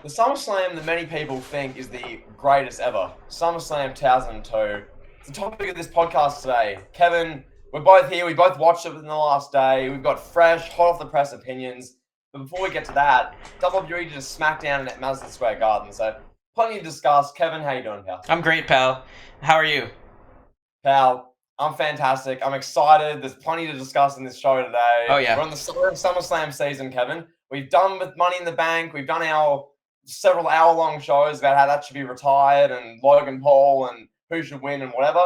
The SummerSlam that many people think is the greatest ever. SummerSlam 2002. It's the topic of this podcast today. Kevin, we're both here. We both watched it within the last day. We've got fresh, hot off the press opinions. But before we get to that, WWE did a SmackDown at Madison Square Garden. So plenty to discuss. Kevin, how you doing, pal? I'm great, pal. How are you? Pal, I'm fantastic. I'm excited. There's plenty to discuss in this show today. Oh, yeah. We're on the start of SummerSlam season, Kevin. We've done with Money in the Bank. We've done our several hour-long shows about how that should be retired and Logan Paul and who should win and whatever.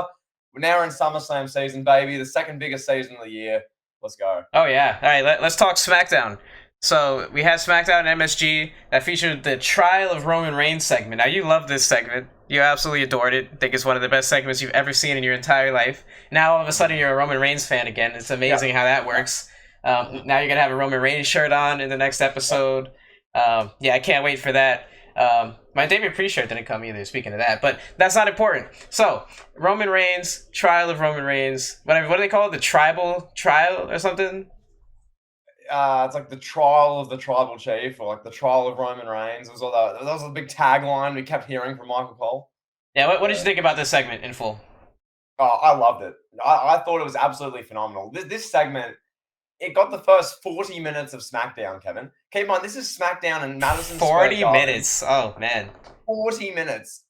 We're now in SummerSlam season, baby. The second biggest season of the year. Let's go. Oh, yeah. All right, let's talk SmackDown. So we had SmackDown and MSG that featured the Trial of Roman Reigns segment. Now, you love this segment. You absolutely adored it. I think it's one of the best segments you've ever seen in your entire life. Now, all of a sudden, you're a Roman Reigns fan again. It's amazing how that works. Now you're going to have a Roman Reigns shirt on in the next episode. I can't wait for that. My David Priest shirt didn't come either, speaking of that, but that's not important. So, Roman Reigns, Trial of Roman Reigns, whatever, what do they call it? The Tribal Trial or something? It's like the trial of the tribal chief, or like the trial of Roman Reigns. It was all that was a big tagline we kept hearing from Michael Cole. Yeah, what did you think about this segment in full? Oh, I loved it. I thought it was absolutely phenomenal. This segment, it got the first 40 minutes of SmackDown, Kevin. Keep in mind, this is SmackDown in Madison Square 40 Garden. minutes. Oh, man. 40 minutes.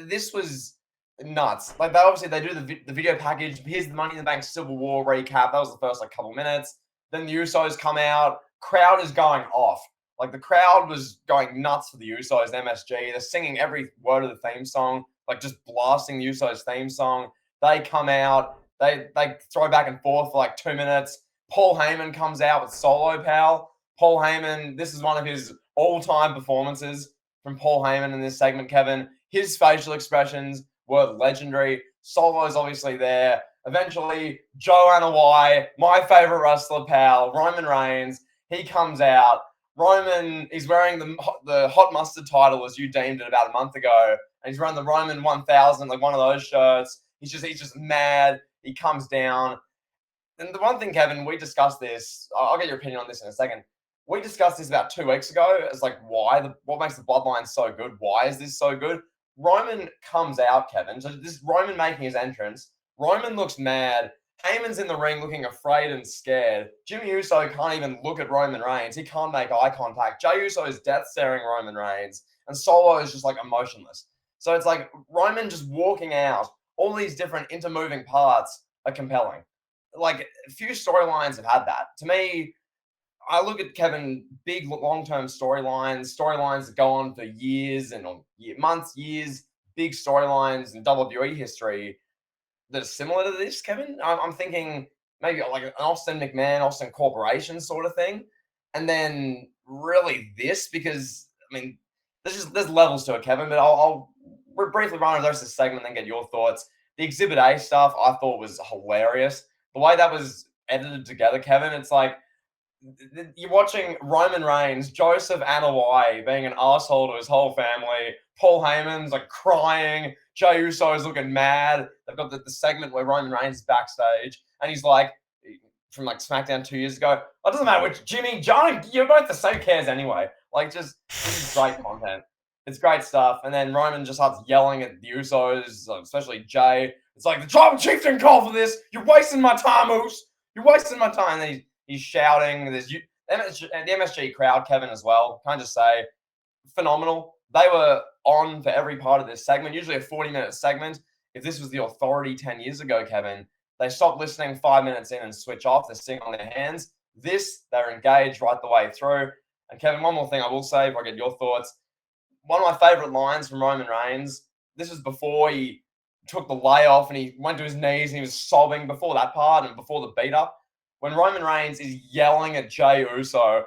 This was nuts. Like, they do the video package. Here's the Money in the Bank Civil War recap. That was the first, couple minutes. Then the Usos come out. Crowd is going off. Like, the crowd was going nuts for the Usos and MSG. They're singing every word of the theme song, like just blasting the Usos theme song. They come out. They throw back and forth for 2 minutes. Paul Heyman comes out with Solo, pal. Paul Heyman, this is one of his all-time performances from Paul Heyman in this segment, Kevin. His facial expressions were legendary. Solo's obviously there. Eventually, Joanna Y, my favorite wrestler, pal, Roman Reigns, he comes out. Roman, he's wearing the hot mustard title, as you deemed it about a month ago, and he's wearing the Roman 1000, like one of those shirts. He's just mad. He comes down. And the one thing, Kevin, we discussed this. I'll get your opinion on this in a second. We discussed this about 2 weeks ago. It's like, what makes the bloodline so good? Why is this so good? Roman comes out, Kevin. So this Roman making his entrance. Roman looks mad. Heyman's in the ring looking afraid and scared. Jimmy Uso can't even look at Roman Reigns. He can't make eye contact. Jey Uso is death staring Roman Reigns. And Solo is just emotionless. So it's like Roman just walking out. All these different intermoving parts are compelling. A few storylines have had that. To me, I look at, Kevin, big long-term storylines that go on for years and months, years, big storylines in WWE history that are similar to this, Kevin. I'm thinking maybe like an Austin McMahon, Austin Corporation sort of thing. And then really this, because, there's levels to it, Kevin, but I'll briefly run over the rest of the segment and then get your thoughts. The Exhibit A stuff I thought was hilarious. The way that was edited together, Kevin, it's like you're watching Roman Reigns, Joseph Anoa'i being an asshole to his whole family. Paul Heyman's crying. Jey Uso's looking mad. They've got the segment where Roman Reigns is backstage and he's from SmackDown 2 years ago. It doesn't matter which Jimmy, John, you're both the same cares anyway. This is great content. It's great stuff. And then Roman just starts yelling at the Usos, especially Jay. It's like, the tribal chief didn't call for this. You're wasting my time, Moose. You're wasting my time. And then he's shouting. There's the MSG crowd, Kevin, as well. Can I just say, phenomenal. They were on for every part of this segment, usually a 40-minute segment. If this was the Authority 10 years ago, Kevin, they stopped listening 5 minutes in and switch off. They're sitting on their hands. They're engaged right the way through. And Kevin, one more thing I will say before I get your thoughts. One of my favorite lines from Roman Reigns, this was before he took the layoff and he went to his knees and he was sobbing before that part and before the beat up. When Roman Reigns is yelling at Jey Uso,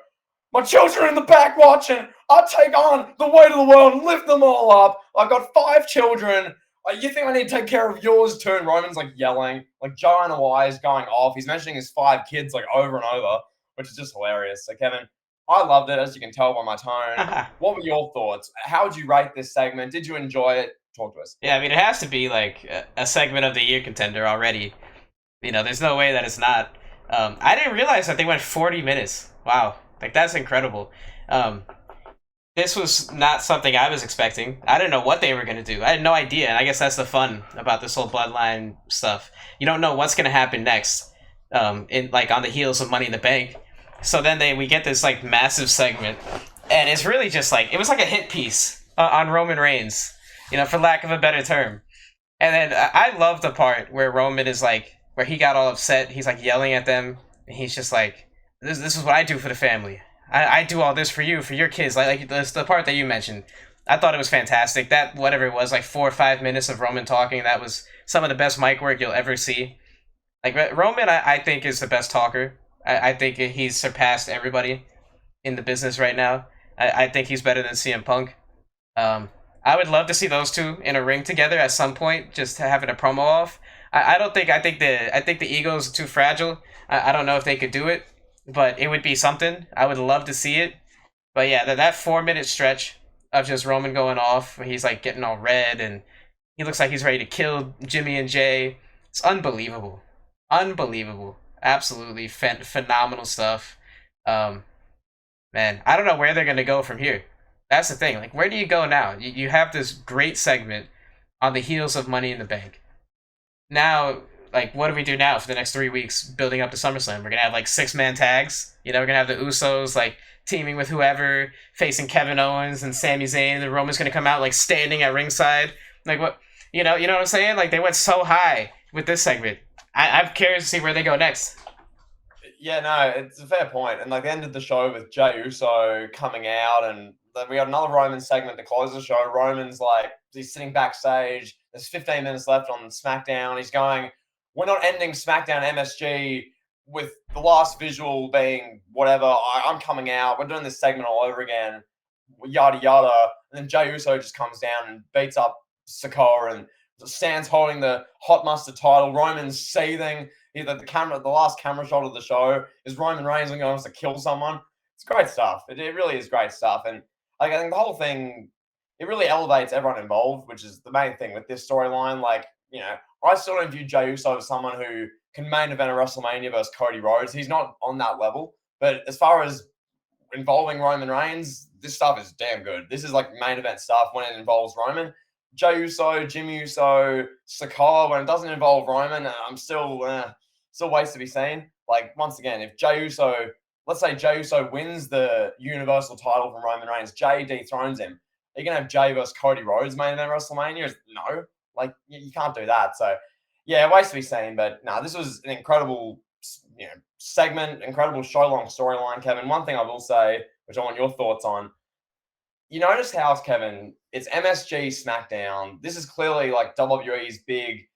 my children are in the back watching. I take on the weight of the world and lift them all up. I've got 5 children. You think I need to take care of yours too? And Roman's yelling. Joanna Y is going off. He's mentioning his 5 kids over and over, which is just hilarious. So Kevin, I loved it, as you can tell by my tone. What were your thoughts? How would you rate this segment? Did you enjoy it? Talk to us. Yeah, it has to be a segment of the year contender already. There's no way that it's not. I didn't realize that they went 40 minutes. Wow. That's incredible. This was not something I was expecting. I didn't know what they were gonna do. I had no idea, and I guess that's the fun about this whole bloodline stuff. You don't know what's gonna happen next, in like on the heels of Money in the Bank. So then we get this like massive segment, and it's really just like it was like a hit piece on Roman Reigns, for lack of a better term. And then I love the part where Roman is like, where he got all upset. He's like yelling at them, and he's just like, "This is what I do for the family. I do all this for you, for your kids." Like this, the part that you mentioned, I thought it was fantastic. That whatever it was, like 4 or 5 minutes of Roman talking, that was some of the best mic work you'll ever see. Like Roman, I think is the best talker. I think he's surpassed everybody in the business right now. I think he's better than CM Punk. I would love to see those two in a ring together at some point, just having a promo off. I don't think I think the egos are too fragile. I don't know if they could do it, but it would be something. I would love to see it. But yeah, that 4 minute stretch of just Roman going off, where he's like getting all red and he looks like he's ready to kill Jimmy and Jay. It's unbelievable, unbelievable, absolutely phenomenal stuff. Um, Man, I don't know where they're gonna go from here. That's the thing. Like, where do you go now? You have this great segment on the heels of Money in the Bank. Now, like, what do we do now for the next 3 weeks building up to SummerSlam? We're gonna have like 6-man tags. We're gonna have the Usos like teaming with whoever, facing Kevin Owens and Sami Zayn, and Roman's gonna come out like standing at ringside. Like what you know what I'm saying? Like they went so high with this segment. I'm curious to see where they go next. Yeah, no, it's a fair point. And like they ended the show with Jey Uso coming out, and then we got another Roman segment to close the show. Roman's like he's sitting backstage. There's 15 minutes left on SmackDown. He's going, "We're not ending SmackDown MSG with the last visual being whatever. I'm coming out. We're doing this segment all over again. Yada yada." And then Jey Uso just comes down and beats up Sikoa and stands holding the hot mustard title. Roman's seething. The last camera shot of the show is Roman Reigns and going to kill someone. It's great stuff. It really is great stuff. And like, I think the whole thing, it really elevates everyone involved, which is the main thing with this storyline. Like, I still don't view Jey Uso as someone who can main event a WrestleMania versus Cody Rhodes. He's not on that level. But as far as involving Roman Reigns, this stuff is damn good. This is like main event stuff when it involves Roman. Jey Uso, Jimmy Uso, Sikoa, when it doesn't involve Roman, I'm still waits to be seen. Like, once again, if let's say Jey Uso wins the Universal title from Roman Reigns, Jey dethrones him, are you going to have Jey versus Cody Rhodes main event WrestleMania? No. Like, you can't do that. So, yeah, waits to be seen. But, no, this was an incredible segment, incredible show-long storyline, Kevin. One thing I will say, which I want your thoughts on, you notice how, Kevin, it's MSG SmackDown. This is clearly like WWE's big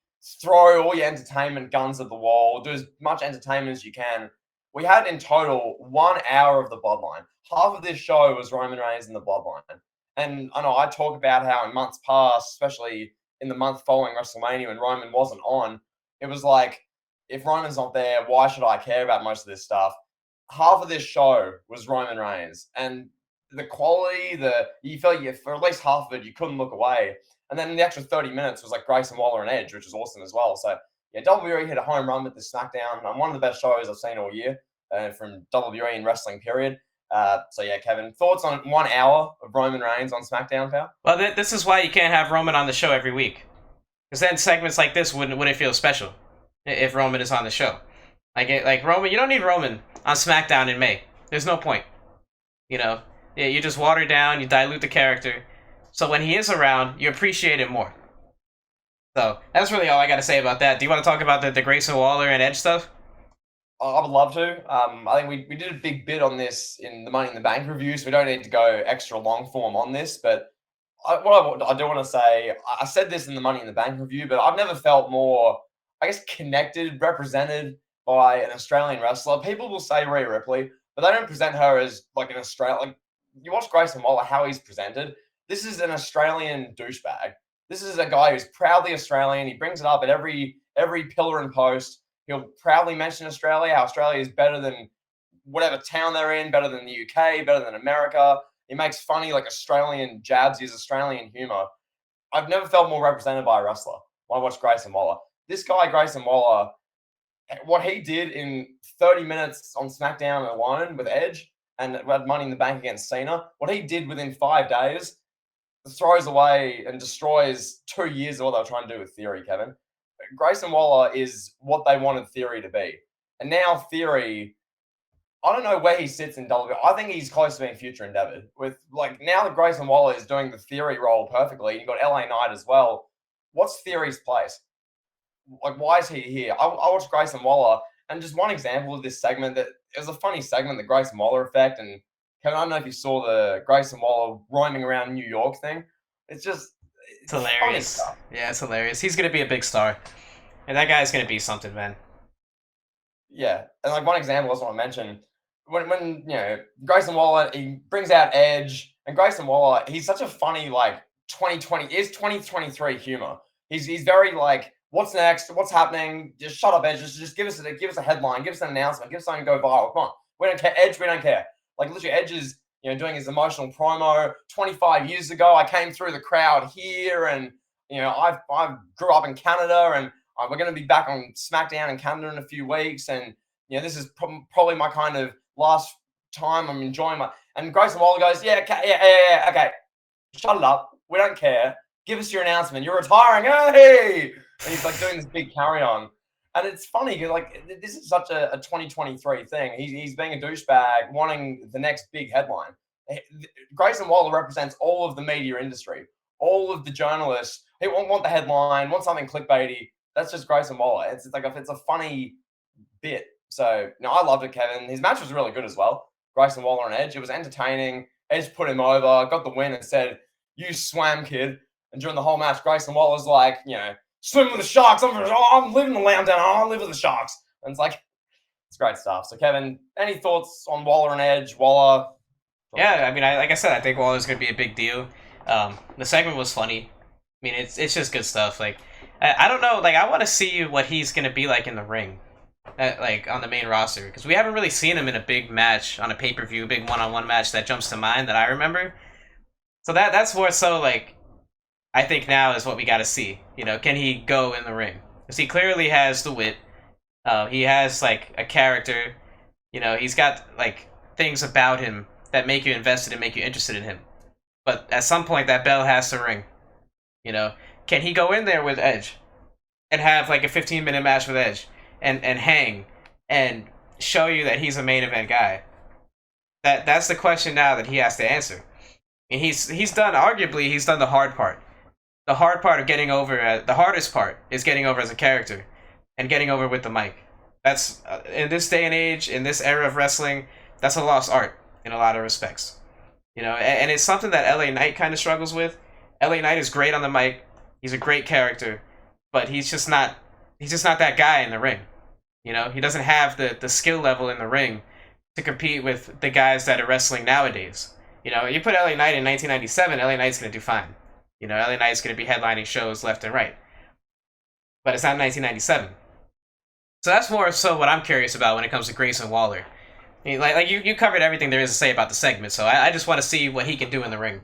throw all your entertainment guns at the wall, do as much entertainment as you can. We had in total 1 hour of the Bloodline. Half of this show was Roman Reigns and the Bloodline. And I know I talk about how in months past, especially in the month following WrestleMania when Roman wasn't on, it was like, if Roman's not there, why should I care about most of this stuff? Half of this show was Roman Reigns. And the quality, you felt for at least half of it, you couldn't look away. And then the extra 30 minutes was like Grayson Waller and Edge, which was awesome as well. So, yeah, WWE hit a home run with this SmackDown. One of the best shows I've seen all year from WWE and wrestling, period. So, yeah, Kevin, thoughts on 1 hour of Roman Reigns on SmackDown, pal? Well, this is why you can't have Roman on the show every week, because then segments like this wouldn't feel special if Roman is on the show. Like Roman, you don't need Roman on SmackDown in May. There's no point. Yeah, you just water down, you dilute the character. So when he is around, you appreciate him more. So that's really all I got to say about that. Do you want to talk about the Grayson Waller and Edge stuff? I would love to. I think we did a big bit on this in the Money in the Bank review, so we don't need to go extra long form on this. But what I do want to say, I said this in the Money in the Bank review, but I've never felt more, I guess, connected, represented by an Australian wrestler. People will say Rhea Ripley, but they don't present her as like an Australian. Like, you watch Grayson Waller, how he's presented. This is an Australian douchebag. This is a guy who's proudly Australian. He brings it up at every pillar and post. He'll proudly mention Australia, how Australia is better than whatever town they're in, better than the UK, better than America. He makes funny, like, Australian jabs. His Australian humor. I've never felt more represented by a wrestler when I watch Grayson Waller. This guy, Grayson Waller, what he did in 30 minutes on SmackDown alone with Edge, and had Money in the Bank against Cena. What he did within 5 days throws away and destroys 2 years of what they were trying to do with Theory, Kevin. Grayson Waller is what they wanted Theory to be. And now Theory, I don't know where he sits in WWE. I think he's close to being future endeavored. With now that Grayson Waller is doing the Theory role perfectly, you've got LA Knight as well. What's Theory's place? Why is he here? I watched Grayson Waller, and just one example of this segment that it was a funny segment, the Grayson Waller effect. And Kevin, I don't know if you saw the Grayson Waller roaming around New York thing. It's hilarious. Yeah, it's hilarious. He's gonna be a big star, and that guy's gonna be something, man. Yeah, and one example I just want to mention when Grayson Waller, he brings out Edge, and Grayson Waller, he's such a funny 2023 humor. He's very what's next? What's happening? Just shut up, Edge. Just give us a headline, give us an announcement, give us something to go viral. Come on, we don't care, Edge. We don't care. Literally, Edge is doing his emotional promo. 25 years ago, I came through the crowd here, and I grew up in Canada, and we're going to be back on SmackDown in Canada in a few weeks, and this is probably my kind of last time I'm enjoying my. And Grayson Waller goes, yeah, okay, shut it up. We don't care. Give us your announcement. You're retiring. Hey! And he's doing this big carry on. And it's funny because this is such a 2023 thing. He's being a douchebag, wanting the next big headline. Grayson Waller represents all of the media industry, all of the journalists. He want the headline, want something clickbaity. That's just Grayson Waller. It's a funny bit. So I loved it, Kevin. His match was really good as well. Grayson Waller and Edge. It was entertaining. Edge put him over, got the win, and said, "You swam, kid." And during the whole match, Grayson Waller's swim with the sharks. I'm living the lamb down. I live with the sharks. And it's great stuff. So, Kevin, any thoughts on Waller and Edge? Waller? Yeah, I mean, like I said, I think Waller's going to be a big deal. The segment was funny. I mean, it's just good stuff. I don't know. I want to see what he's going to be like in the ring, on the main roster. Because we haven't really seen him in a big match, on a pay-per-view, big one-on-one match that jumps to mind that I remember. So that's more so, I think now is what we got to see. Can he go in the ring? Because he clearly has the wit. He has a character. He's got things about him that make you invested and make you interested in him. But at some point, that bell has to ring. Can he go in there with Edge and have a 15-minute match with Edge and hang and show you that he's a main event guy? That's the question now that he has to answer. And he's done the hard part. The hard part of getting over, the hardest part is getting over as a character and getting over with the mic. That's, in this day and age, in this era of wrestling, that's a lost art in a lot of respects. And it's something that LA Knight kind of struggles with. LA Knight is great on the mic. He's a great character, but he's just not that guy in the ring. He doesn't have the skill level in the ring to compete with the guys that are wrestling nowadays. You put LA Knight in 1997, LA Knight's going to do fine. LA Knight's going to be headlining shows left and right. But it's not 1997. So that's more so what I'm curious about when it comes to Grayson Waller. I mean, you covered everything there is to say about the segment, so I just want to see what he can do in the ring.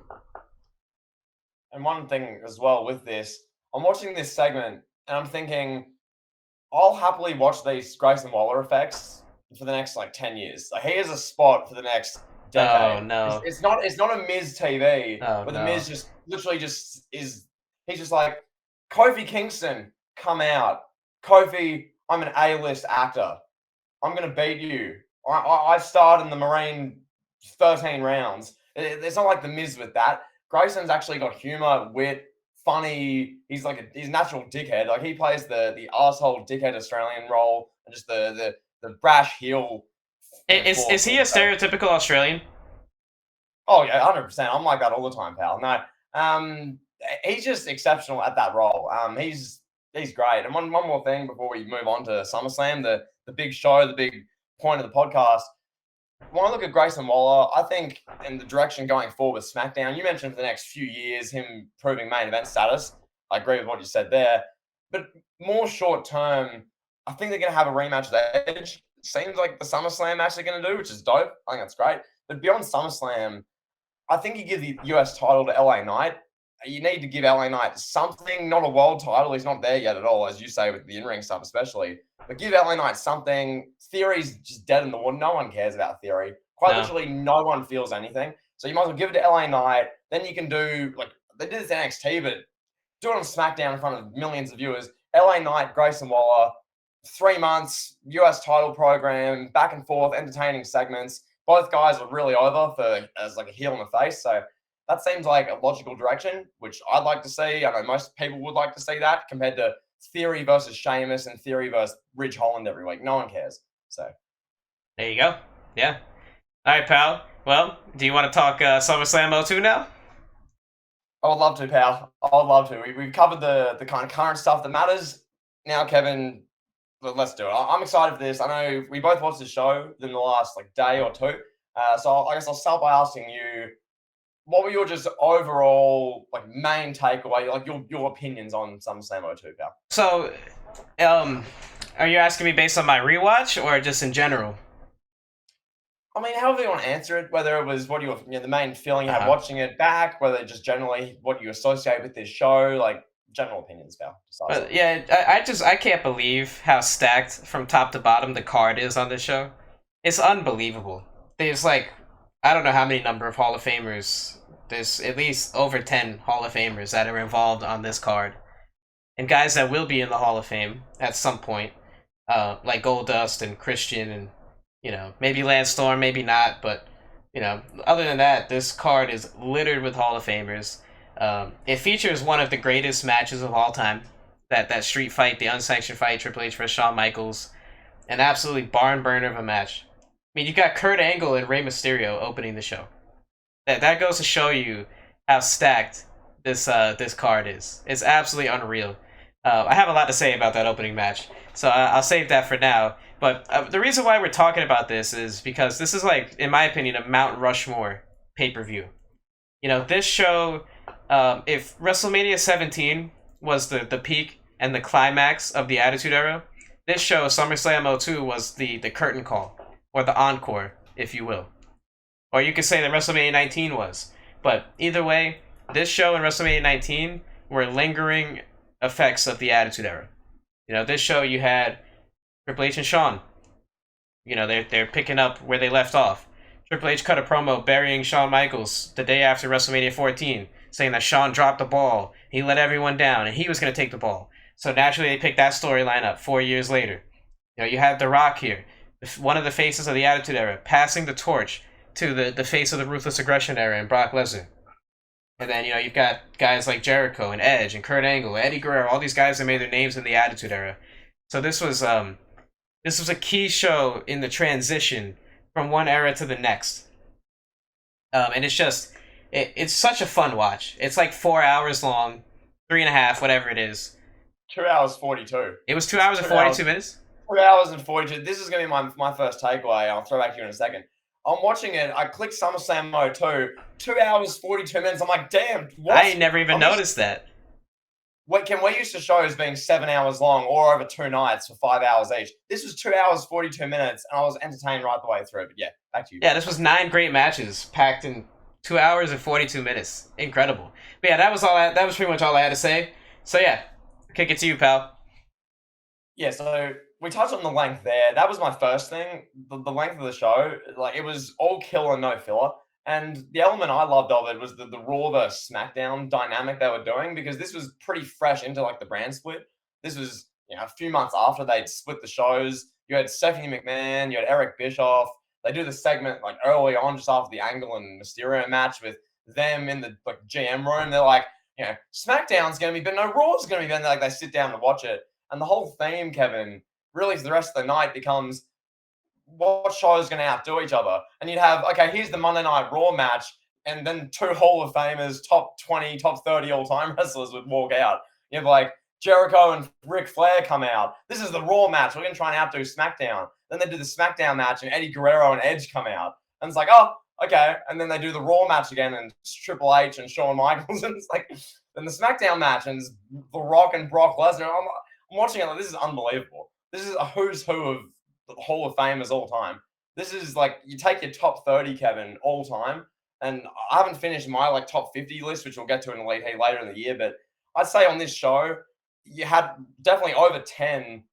And one thing as well with this, I'm watching this segment and I'm thinking, I'll happily watch these Grayson Waller effects for the next 10 years. He is a spot for the next decade. Oh no! It's not a Miz TV, where the Miz just literally is. He's just Kofi Kingston, come out. Kofi, I'm an A-list actor. I'm gonna beat you. I starred in the Marine 13 rounds. It's not like the Miz with that. Grayson's actually got humor, wit, funny. He's he's a natural dickhead. He plays the arsehole dickhead Australian role, and just the brash heel. Is he a stereotypical Australian? Oh yeah, 100%. I'm like that all the time, pal. No, he's just exceptional at that role. He's great. And one more thing before we move on to SummerSlam, the big show, the big point of the podcast. When I look at Grayson Waller, I think in the direction going forward with SmackDown, you mentioned for the next few years him proving main event status. I agree with what you said there. But more short term, I think they're going to have a rematch with Edge. Seems like the SummerSlam match they're going to do, which is dope. I think that's great. But beyond SummerSlam, I think you give the US title to LA Knight. You need to give LA Knight something, not a world title. He's not there yet at all, as you say, with the in-ring stuff especially. But give LA Knight something. Theory's just dead in the water. No one cares about Theory. Quite No. literally, no one feels anything. So you might as well give it to LA Knight. Then you can do, like, they did this in NXT, but do it on SmackDown in front of millions of viewers. LA Knight, Grayson Waller, 3 months, US title program, back and forth, entertaining segments. Both guys are really over as like a heel in the face. So that seems like a logical direction, which I'd like to see. I know most people would like to see that compared to Theory versus Sheamus and Theory versus Ridge Holland every week. No one cares. So There you go. Yeah. All right, pal. Well, do you want to talk SummerSlam 02 now? I would love to, pal. I would love to. We've covered the kind of current stuff that matters. Now, Kevin, let's do it. I'm excited for this. I know we both watched the show within the last day or two. So I guess I'll start by asking you, what were your just overall main takeaway, your opinions on SummerSlam 02, pal? So, are you asking me based on my rewatch or just in general? I mean, however you want to answer it, whether it was what the main feeling you had watching it back, whether just generally what you associate with this show, general opinions, pal. But yeah, I can't believe how stacked from top to bottom the card is on this show. It's unbelievable. There's I don't know how many number of Hall of Famers. There's at least over 10 Hall of Famers that are involved on this card. And guys that will be in the Hall of Fame at some point, like Goldust and Christian and, maybe Lance Storm, maybe not, but, other than that, this card is littered with Hall of Famers. It features one of the greatest matches of all time, that street fight, the unsanctioned fight, Triple H versus Shawn Michaels, an absolutely barn burner of a match. I mean, you got Kurt Angle and Rey Mysterio opening the show. That goes to show you how stacked this card is. It's absolutely unreal. I have a lot to say about that opening match, so I'll save that for now. But the reason why we're talking about this is because this is, in my opinion, a Mount Rushmore pay-per-view. This show, if WrestleMania 17 was the peak and the climax of the Attitude Era, this show, SummerSlam 02, was the curtain call, or the encore, if you will. Or you could say that WrestleMania 19 was. But either way, this show and WrestleMania 19 were lingering effects of the Attitude Era. This show you had Triple H and Shawn. They're picking up where they left off. Triple H cut a promo burying Shawn Michaels the day after WrestleMania 14, saying that Shawn dropped the ball, he let everyone down, and he was going to take the ball. So naturally they picked that storyline up 4 years later. You have The Rock here, one of the faces of the Attitude Era, passing the torch to the face of the Ruthless Aggression Era in Brock Lesnar. And then, you've got guys like Jericho and Edge and Kurt Angle, Eddie Guerrero, all these guys that made their names in the Attitude Era. So this was a key show in the transition from one era to the next. And it's just, it's such a fun watch. It's 4 hours long, 3.5, whatever it is. 2 hours 42. It was 2 hours and 42 minutes? 2 hours and 42. This is going to be my first takeaway. I'll throw back to you in a second. I'm watching it. I clicked SummerSlam 02. 2 hours, 42 minutes. I'm like, damn. What? I never even noticed that. We're used to shows being 7 hours long or over 2 nights for 5 hours each. This was 2 hours, 42 minutes, and I was entertained right the way through. But yeah, back to you. Yeah, this was 9 great matches packed in 2 hours and 42 minutes. Incredible. But yeah, that was pretty much all I had to say. So yeah, kick it to you, pal. Yeah, so we touched on the length there. That was my first thing. The length of the show, it was all killer and no filler. And the element I loved of it was the Raw versus SmackDown dynamic they were doing, because this was pretty fresh into the brand split. This was a few months after they'd split the shows. You had Stephanie McMahon, you had Eric Bischoff. They do the segment early on, just after the Angle and Mysterio match, with them in the GM room. They're like, SmackDown's going to be, but no, Raw's going to be. Then they sit down to watch it, and the whole theme, Kevin, really for the rest of the night becomes, what show is going to outdo each other? And you'd have, okay, here's the Monday Night Raw match, and then 2 Hall of Famers, top 20, top 30 all-time wrestlers would walk out. You have Jericho and Ric Flair come out. This is the Raw match. We're going to try and outdo SmackDown. Then they do the SmackDown match, and Eddie Guerrero and Edge come out. And it's oh, okay. And then they do the Raw match again, and it's Triple H and Shawn Michaels. And it's then the SmackDown match, and it's The Rock and Brock Lesnar. I'm watching it this is unbelievable. This is a who's who of the Hall of Famers all time. This is you take your top 30, Kevin, all time, and I haven't finished my top 50 list, which we'll get to in Elite Heat later in the year, but I'd say on this show, you had definitely over 10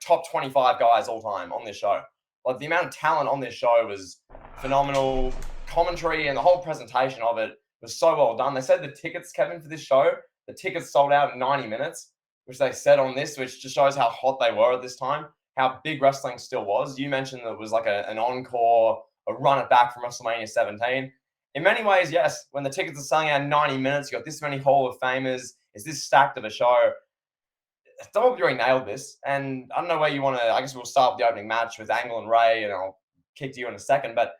top 25 guys all time on this show. Like the amount of talent on this show was phenomenal. Commentary and the whole presentation of it was so well done. They said the tickets, Kevin, for this show, the tickets sold out in 90 minutes, which they said on this, which just shows how hot they were at this time, how big wrestling still was. You mentioned that it was like an encore, a run it back from WrestleMania 17. In many ways, yes, when the tickets are selling out in 90 minutes, you got this many Hall of Famers, is this stacked of a show. WWE nailed this, and I don't know where you want to. I guess we'll start with the opening match with Angle and Ray, and I'll kick to you in a second. But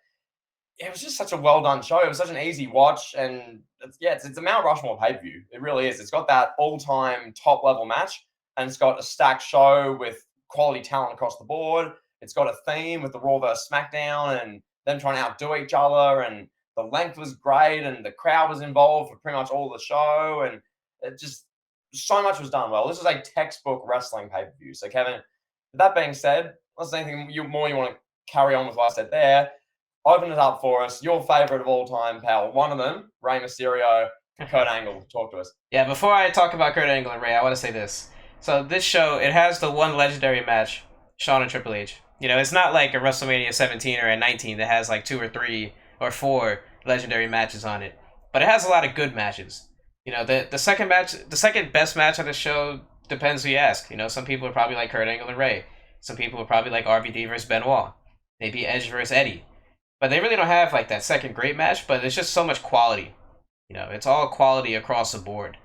it was just such a well done show. It was such an easy watch, and it's a Mount Rushmore pay per view. It really is. It's got that all time top level match, and it's got a stacked show with quality talent across the board. It's got a theme with the Raw vs SmackDown, and them trying to outdo each other, and the length was great, and the crowd was involved for pretty much all the show, and it just so much was done well. This was a textbook wrestling pay per view. So, Kevin, that being said, unless there's anything you want to carry on with what I said there, open it up for us. Your favorite of all time, pal. One of them, Rey Mysterio, Kurt Angle. Talk to us. Yeah, before I talk about Kurt Angle and Ray, I want to say this. So this show, it has the one legendary match, Shawn and Triple H. You know, it's not like a WrestleMania 17 or a 19 that has like 2 or 3 or 4 legendary matches on it. But it has a lot of good matches. You know, the second best match on the show depends who you ask. You know, some people are probably like Kurt Angle and Ray. Some people are probably like RVD versus Benoit. Maybe Edge versus Eddie. But they really don't have like that second great match, but there's just so much quality. You know, it's all quality across the board.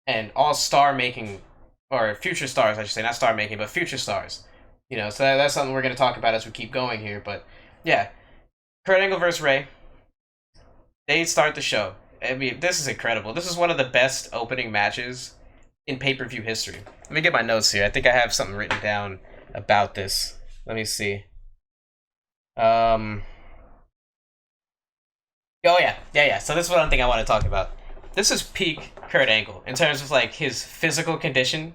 And all star making, or future stars, I should say, not star making, but future stars. You know, so that's something we're going to talk about as we keep going here. But yeah, Kurt Angle versus Ray. They start the show. I mean, this is incredible. This is one of the best opening matches in pay-per-view history. Let me get my notes here. I think I have something written down about this. Let me see. Oh, yeah. So this is one thing I want to talk about. This is peak Kurt Angle in terms of like his physical condition.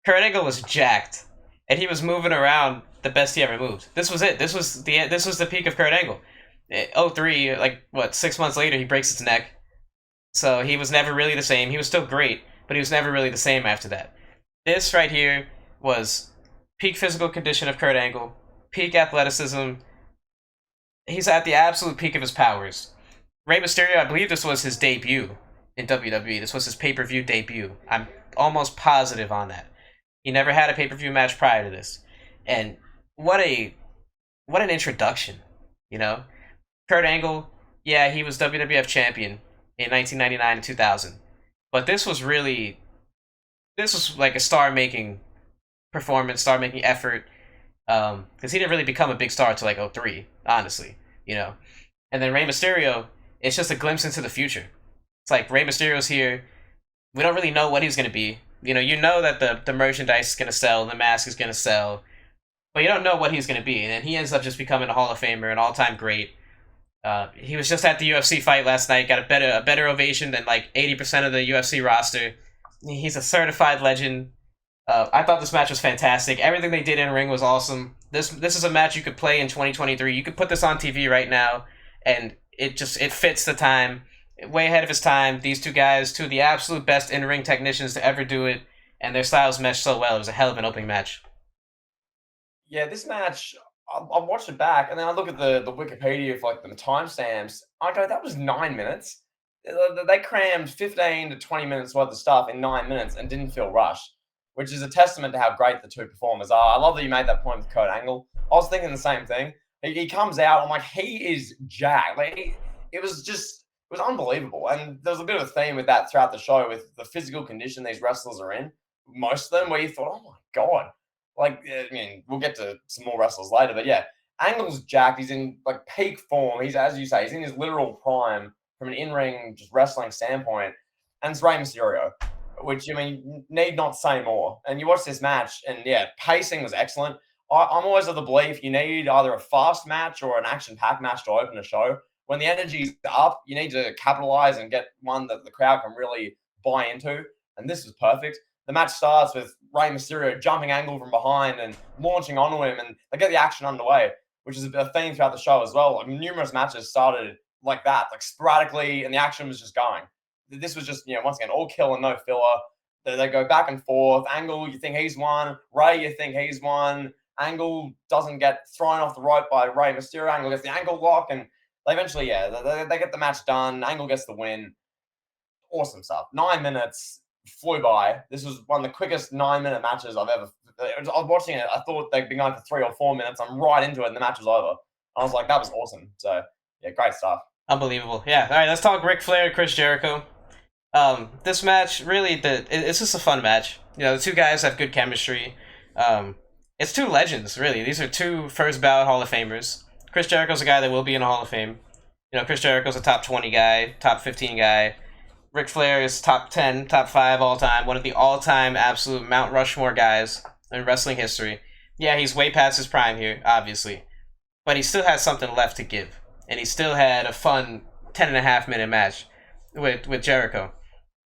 Kurt Angle was jacked, and he was moving around the best he ever moved. This was it. This was the peak of Kurt Angle. 03, like what, 6 months later, he breaks his neck. So he was never really the same. He was still great, but he was never really the same after that. This right here was peak physical condition of Kurt Angle, peak athleticism. He's at the absolute peak of his powers. Rey Mysterio, I believe this was his debut in WWE. This was his pay-per-view debut. I'm almost positive on that. He never had a pay-per-view match prior to this. And what an introduction, you know? Kurt Angle, yeah, he was WWF champion in 1999 and 2000. But this was like a star-making performance, star-making effort. Because he didn't really become a big star until like 03, honestly, you know? And then Rey Mysterio, it's just a glimpse into the future. It's like Rey Mysterio's here. We don't really know what he's going to be. You know that the merchandise is going to sell, the mask is going to sell, but you don't know what he's going to be. And then he ends up just becoming a Hall of Famer, an all-time great. He was just at the UFC fight last night, got a better ovation than like 80% of the UFC roster. He's a certified legend. I thought this match was fantastic. Everything they did in ring was awesome. This is a match you could play in 2023. You could put this on TV right now, and it fits the time. Way ahead of his time. These two guys, two of the absolute best in-ring technicians to ever do it, and their styles meshed so well. It was a hell of an opening match. Yeah, this match, I watched it back, and then I look at the Wikipedia for like the timestamps. I go, that was 9 minutes. They crammed 15 to 20 minutes worth of stuff in 9 minutes and didn't feel rushed, which is a testament to how great the two performers are. I love that you made that point with Kurt Angle. I was thinking the same thing. He comes out, I'm like, he is jacked. Like, it was unbelievable. And there was a bit of a theme with that throughout the show with the physical condition these wrestlers are in. Most of them where you thought, oh my God. Like, I mean, we'll get to some more wrestlers later, but yeah, Angle's jacked. He's in like peak form. He's, as you say, he's in his literal prime from an in-ring just wrestling standpoint. And it's Rey Mysterio, which, I mean, need not say more. And you watch this match, and yeah, pacing was excellent. I'm always of the belief you need either a fast match or an action-packed match to open a show. When the energy's up, you need to capitalize and get one that the crowd can really buy into. And this was perfect. The match starts with Rey Mysterio jumping Angle from behind and launching onto him, and they get the action underway, which is a theme throughout the show as well. Like, numerous matches started like that, like sporadically, and the action was just going. This was just, once again, all kill and no filler. They go back and forth. Angle, you think he's won. Ray, you think he's won. Angle doesn't get thrown off the rope by Rey Mysterio. Angle gets the ankle lock, and they eventually, they get the match done. Angle gets the win. Awesome stuff. 9 minutes flew by. This was one of the quickest 9-minute matches I've ever. I was watching it. I thought they'd been going for 3 or 4 minutes. I'm right into it, and the match was over. I was like, that was awesome. So yeah, great stuff. Unbelievable. Yeah. All right, let's talk Ric Flair, Chris Jericho. This match really, it's just a fun match. The two guys have good chemistry. It's two legends, really. These are two first ballot Hall of Famers. Chris Jericho's a guy that will be in the Hall of Fame. Chris Jericho's a top 20 guy, top 15 guy. Ric Flair is top 10, top 5 all time, one of the all-time absolute Mount Rushmore guys in wrestling history. Yeah, he's way past his prime here, obviously. But he still has something left to give. And he still had a fun 10.5-minute match with Jericho.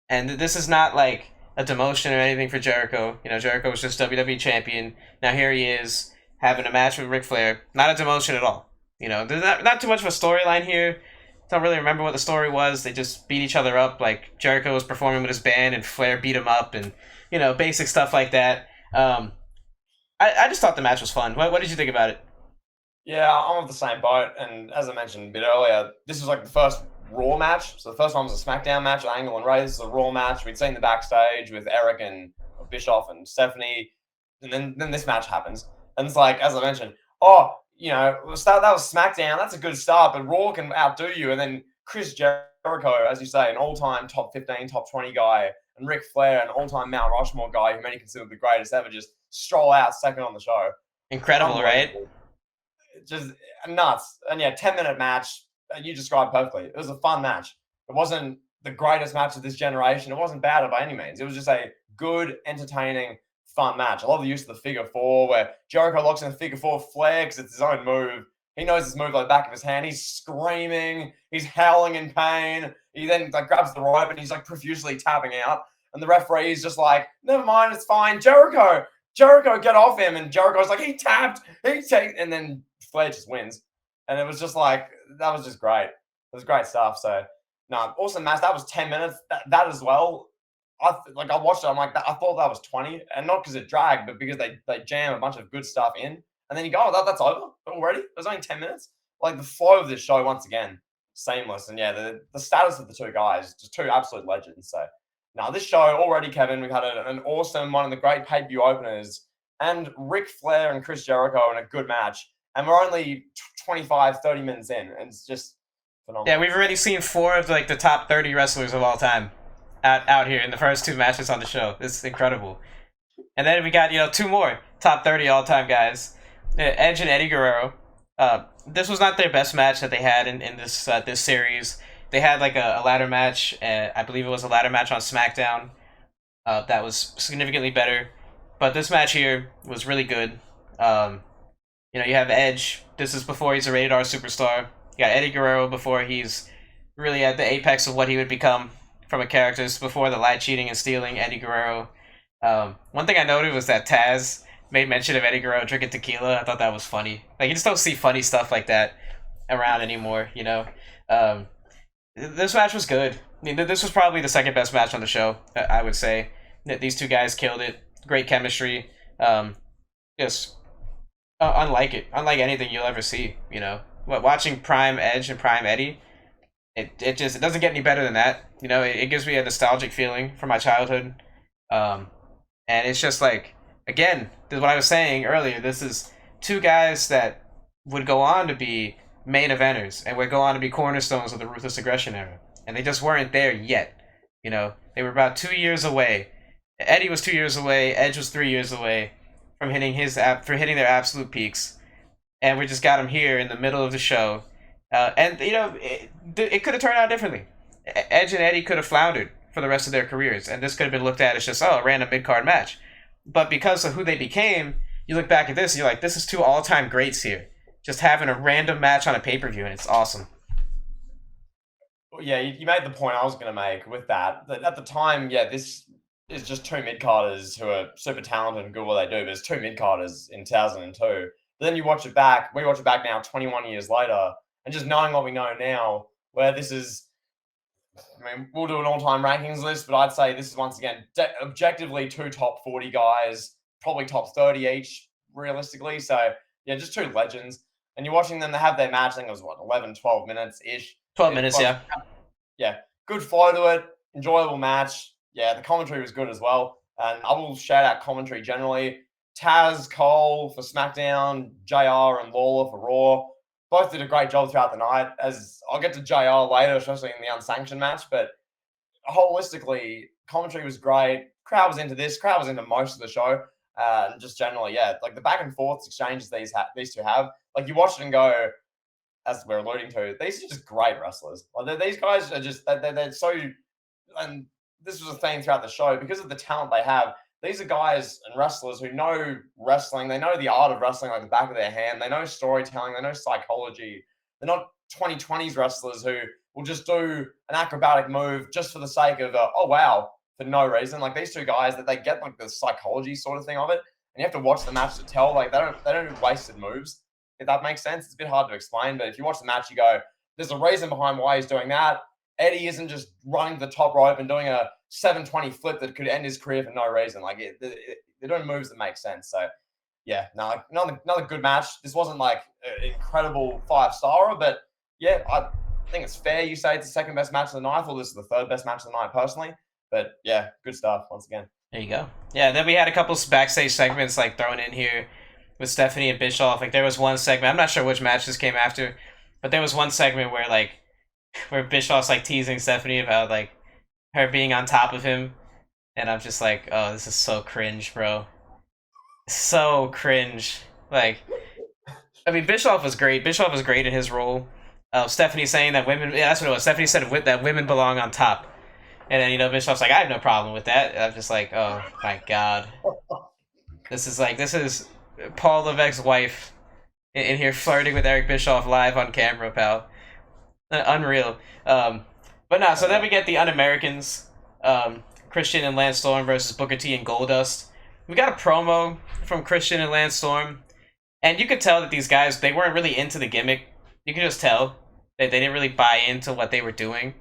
And this is not like a demotion or anything for Jericho. Jericho was just WWE champion. Now here he is having a match with Ric Flair. Not a demotion at all. There's not too much of a storyline here. Don't really remember what the story was. They just beat each other up. Like Jericho was performing with his band and Flair beat him up, and basic stuff like that. I just thought the match was fun. What did you think about it? Yeah, I'm on the same boat, and as I mentioned a bit earlier, this was like the first Raw match. So the first one was a SmackDown match with Angle and Ray. This is a Raw match. We'd seen the backstage with Eric and Bischoff and Stephanie, and then this match happens, and it's like, as I mentioned, that was SmackDown. That's a good start, but Raw can outdo you. And then Chris Jericho, as you say, an all-time top 15, top 20 guy, and Ric Flair, an all-time Mount Rushmore guy who many consider the greatest ever, just stroll out second on the show. Incredible, right? Just nuts. And yeah, 10-minute match. You described perfectly. It was a fun match. It wasn't the greatest match of this generation. It wasn't bad by any means. It was just a good, entertaining, fun match. I love the use of the figure four where Jericho locks in the figure four Flair because it's his own move. He knows this move like the back of his hand. He's screaming. He's howling in pain. He then grabs the rope and he's profusely tapping out. And the referee is just like, never mind, it's fine. Jericho, get off him. And Jericho's like, he tapped. And then Flair just wins. And it was just like, that was just great. It was great stuff. So, no, awesome match. That was 10 minutes. That as well. I watched it. I'm like, I thought that was 20. And not because it dragged, but because they jam a bunch of good stuff in. And then you go, that's over already? It was only 10 minutes? Like, the flow of this show, once again, seamless. And yeah, the status of the two guys, just two absolute legends. So, now this show already, Kevin, we've had an awesome, one of the great pay-per-view openers. And Ric Flair and Chris Jericho in a good match. And we're only 25, 30 minutes in. And it's just phenomenal. Yeah, we've already seen 4 of the top 30 wrestlers of all time out here in the first 2 matches on the show. It's incredible. And then we got, 2 more top 30 all-time guys. Edge and Eddie Guerrero. This was not their best match that they had in this this series. They had a ladder match. I believe it was a ladder match on SmackDown. That was significantly better. But this match here was really good. You have Edge. This is before he's a rated R superstar. You got Eddie Guerrero before he's really at the apex of what he would become from a character. This is before the lie, cheating, and stealing Eddie Guerrero. One thing I noted was that Taz made mention of Eddie Guerrero drinking tequila. I thought that was funny. You just don't see funny stuff like that around anymore, This match was good. I mean, this was probably the second best match on the show, I would say. These two guys killed it. Great chemistry. Unlike anything you'll ever see, Watching Prime Edge and Prime Eddie, it doesn't get any better than that. It gives me a nostalgic feeling from my childhood. And it's just again, this is what I was saying earlier. This is 2 guys that would go on to be main eventers and would go on to be cornerstones of the Ruthless Aggression era. And they just weren't there yet. They were about 2 years away. Eddie was 2 years away. Edge was 3 years away from hitting their absolute peaks. And we just got him here in the middle of the show. It could have turned out differently. Edge and Eddie could have floundered for the rest of their careers. And this could have been looked at as just, a random mid-card match. But because of who they became, you look back at this and you're like, this is 2 all-time greats here. Just having a random match on a pay-per-view, and it's awesome. Yeah, you made the point I was going to make with that at the time, this is just 2 mid-carders who are super talented and good at what they do, but it's 2 mid-carders in 2002. But then we watch it back now 21 years later, and just knowing what we know now, where this is, we'll do an all-time rankings list, but I'd say this is once again objectively 2 top 40 guys, probably top 30 each, realistically. So yeah, just two legends. And you're watching them, they have their match, I think it was 11, 12 minutes-ish. 12 minutes, yeah. Yeah, good flow to it, enjoyable match. Yeah, the commentary was good as well. And I will shout out commentary generally. Taz, Cole for SmackDown, JR and Lawler for Raw. Both did a great job throughout the night. As I'll get to JR later, especially in the unsanctioned match, but holistically, commentary was great. Crowd was into this. Crowd was into most of the show. And just generally, yeah, like the back and forth exchanges these two have. Like you watch it and go, as we're alluding to, these are just great wrestlers. Like these guys are just they're so, and this was a theme throughout the show because of the talent they have. These are guys and wrestlers who know wrestling. They know the art of wrestling like the back of their hand. They know storytelling. They know psychology. They're not 2020s wrestlers who will just do an acrobatic move just for the sake of oh wow, for no reason. Like these two guys, that they get like the psychology sort of thing of it, and you have to watch the match to tell. Like they don't do wasted moves. If that makes sense, it's a bit hard to explain. But if you watch the match, you go, there's a reason behind why he's doing that. Eddie isn't just running to the top rope and doing a 720 flip that could end his career for no reason. Like they're doing moves that make sense. So yeah, no, another good match. This wasn't like an incredible 5-star, but yeah, I think it's fair you say it's the second best match of the night, or this is the third best match of the night personally. But yeah, good stuff once again. There you go. Yeah, then we had a couple backstage segments like thrown in here with Stephanie and Bischoff. Like there was one segment, I'm not sure which match this came after, but there was one segment where Bischoff's like teasing Stephanie about like her being on top of him, and I'm just like, oh, this is so cringe, bro. So cringe. Like, I mean, Bischoff was great. Bischoff was great in his role. Stephanie saying that women, yeah, that's what it was. Stephanie said that women belong on top. And then, Bischoff's like, I have no problem with that. I'm just like, oh my god. This is Paul Levesque's wife in here flirting with Eric Bischoff live on camera, pal. Unreal. But no, so then we get the Un-Americans, Christian and Lance Storm versus Booker T and Goldust. We got a promo from Christian and Lance Storm, and you could tell that these guys, they weren't really into the gimmick. You could just tell that they didn't really buy into what they were doing.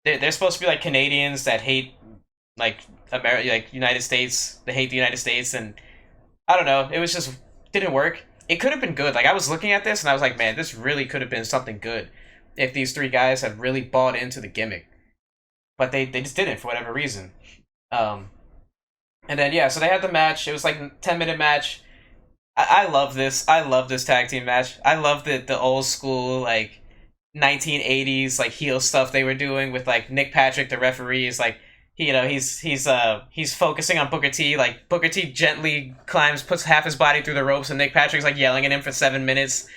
They're supposed to be like Canadians that hate like America, like United States. They hate the United States, and I don't know. It was just didn't work. It could have been good. Like I was looking at this and I was like, man, this really could have been something good if these three guys had really bought into the gimmick. But they just didn't for whatever reason. And then yeah, so they had the match. It was like a 10-minute match. I love this. I love this tag team match. I love the old school like 1980s like heel stuff they were doing with like Nick Patrick, the referee, is like he's focusing on Booker T. Like Booker T gently puts half his body through the ropes, and Nick Patrick's like yelling at him for 7 minutes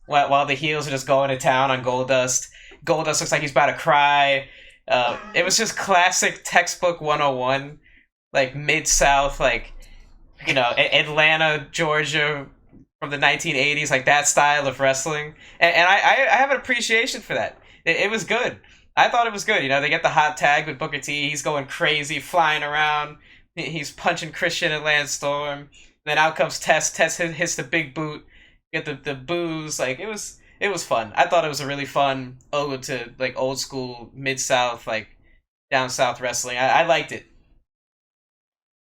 while the heels are just going to town on Goldust. Goldust looks like he's about to cry. It was just classic textbook 101, like Mid-South, like Atlanta, Georgia from the 1980s, like that style of wrestling. And I have an appreciation for that. It was good. I thought it was good. They get the hot tag with Booker T. He's going crazy, flying around. He's punching Christian and Lance Storm. Then out comes Tess. Tess hits the big boot. Get the boos. Like it was fun. I thought it was a really fun ode to like old school Mid-South, like down south wrestling. I liked it.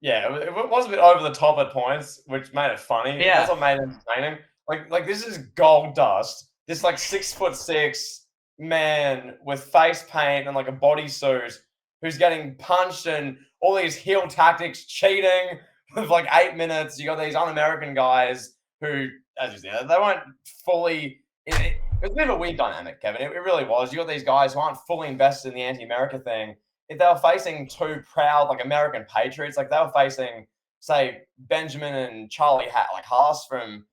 Yeah, it was a bit over the top at points, which made it funny. Yeah. That's what made it entertaining. Like this is Goldust. This like 6'6" man with face paint and like a bodysuit who's getting punched and all these heel tactics, cheating with like 8 minutes. You got these un-American guys who, as you said, they weren't fully. It was a bit of a weird dynamic, Kevin. It really was. You got these guys who aren't fully invested in the anti-America thing. If they were facing two proud like American patriots, like they were facing, say, Benjamin and Charlie Haas from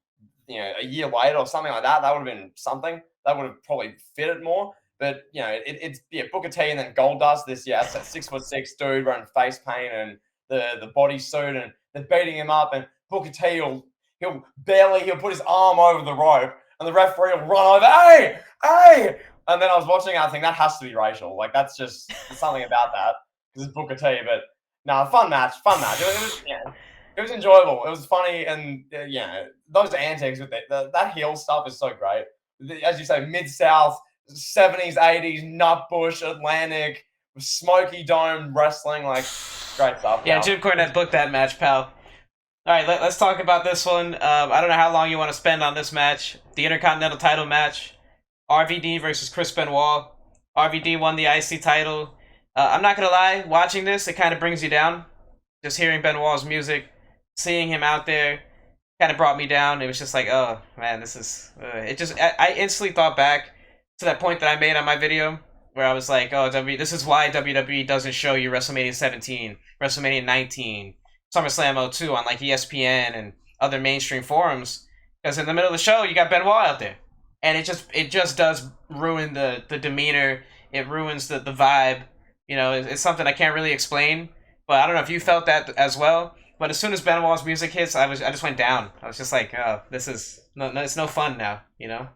a year later or something like that, that would have been something. That would have probably fit it more. But it's Booker T and then Goldust. That's that 6'6" dude wearing face paint and the bodysuit, and they're beating him up. And Booker T he'll put his arm over the rope, and the referee will run over. Hey! And then I was watching it, I think that has to be racial. Like, that's just something about that. Because it's Booker T. But, no, fun match. It was enjoyable. It was funny. And, those antics with that heel stuff is so great. As you say, Mid-South, 70s, 80s, Nutbush, Atlantic, Smoky Dome wrestling. Like, great stuff. Yeah, Jim Cornette booked that match, pal. All right, let's talk about this one. I don't know how long you want to spend on this match. The Intercontinental title match. RVD versus Chris Benoit. RVD won the IC title. I'm not gonna lie, watching this, it kind of brings you down. Just hearing Benoit's music, seeing him out there, kind of brought me down. It was just like, oh man, this is. It just, I instantly thought back to that point that I made on my video where I was like, oh, this is why WWE doesn't show you WrestleMania 17, WrestleMania 19, SummerSlam '02 on like ESPN and other mainstream forums, because in the middle of the show you got Benoit out there, and it just does ruin the demeanor. It ruins the vibe. It's something I can't really explain, but I don't know if you felt that as well. But as soon as Benoit's music hits, I just went down. I was just like, oh, this is no, it's no fun now. No,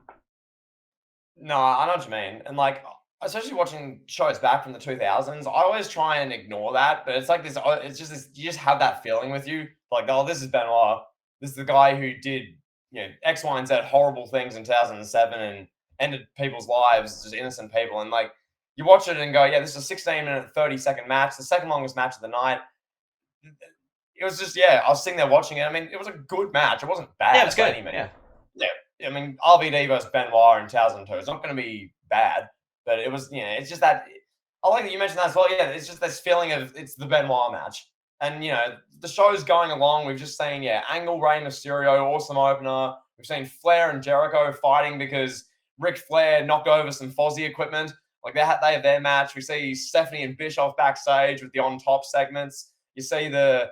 I know what you mean. And like, especially watching shows back from the 2000s, I always try and ignore that. But it's like this, it's just this, you just have that feeling with you. Like, oh, this is Benoit. This is the guy who did, X, Y, and Z horrible things in 2007 and ended people's lives, just innocent people. And like, you watch it and go, yeah, this is a 16-minute, 30-second match, the second longest match of the night. It was just, yeah, I was sitting there watching it. I mean, it was a good match. It wasn't bad. Yeah, it was good. By any means. Yeah. Yeah, I mean, RVD versus Benoit in 2002. It's not going to be bad, but it was, it's just that. I like that you mentioned that as well. Yeah, it's just this feeling of it's the Benoit match. And, the show's going along. We've just seen, Angle, Rey Mysterio, awesome opener. We've seen Flair and Jericho fighting because Ric Flair knocked over some Fozzy equipment. Like, they have their match. We see Stephanie and Bischoff backstage with the on-top segments. You see the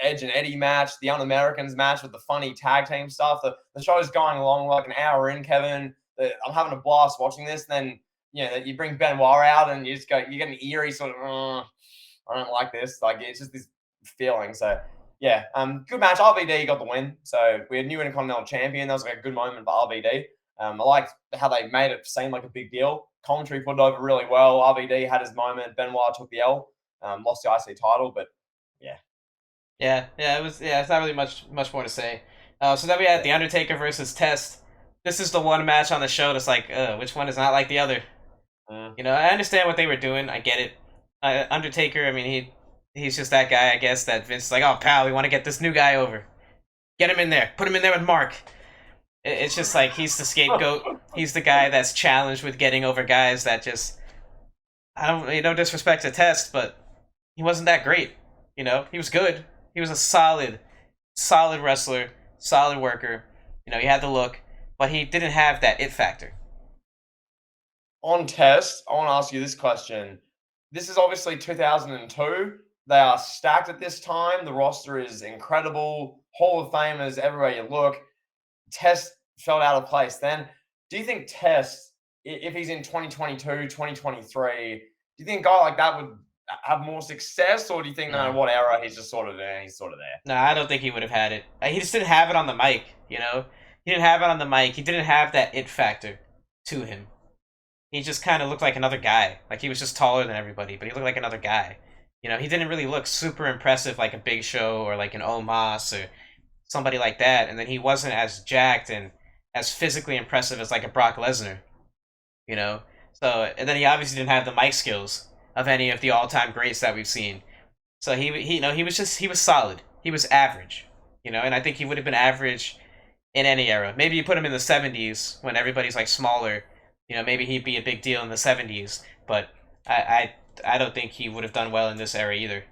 Edge and Eddie match, the Un-Americans match with the funny tag team stuff. The show's going along like an hour in, Kevin. I'm having a blast watching this. Then, you bring Benoit out and you get an eerie sort of, I don't like this. Like, it's just this feeling. So, yeah, good match. RVD got the win. So, we had new Intercontinental champion. That was like a good moment for RVD. I liked how they made it seem like a big deal. Commentary put it over really well. RVD had his moment. Benoit took the L, lost the IC title, but yeah. Yeah, it was. Yeah, it's not really much more to say. So then we had The Undertaker versus Test. This is the one match on the show that's like, which one is not like the other? I understand what they were doing. I get it. Undertaker, I mean, he's just that guy, I guess, that Vince is like, oh, pal, we want to get this new guy over. Get him in there. Put him in there with Mark. It's just like he's the scapegoat. He's the guy that's challenged with getting over guys that just, I don't, no disrespect to Test, but he wasn't that great. He was good. He was a solid wrestler, solid worker. He had the look, but he didn't have that it factor. On Test, I want to ask you this question. This is obviously 2002. They are stacked at this time. The roster is incredible. Hall of Famers everywhere you look. Test felt out of place then. Do you think Test, if he's in 2022, 2023, do you think a guy like that would have more success, or do you think no matter what era he's just sort of there? He's sort of there. No, I don't think he would have had it. He just didn't have it on the mic. He didn't have it on the mic. He didn't have that it factor to him. He just kind of looked like another guy. Like he was just taller than everybody, but he looked like another guy. He didn't really look super impressive like a Big Show or like an Omos or somebody like that. And then he wasn't as jacked and as physically impressive as like a Brock Lesnar. So and then he obviously didn't have the mic skills of any of the all-time greats that we've seen. So he was solid. He was average, and I think he would have been average in any era. Maybe you put him in the 70s when everybody's like smaller, maybe he'd be a big deal in the 70s, but I don't think he would have done well in this era either.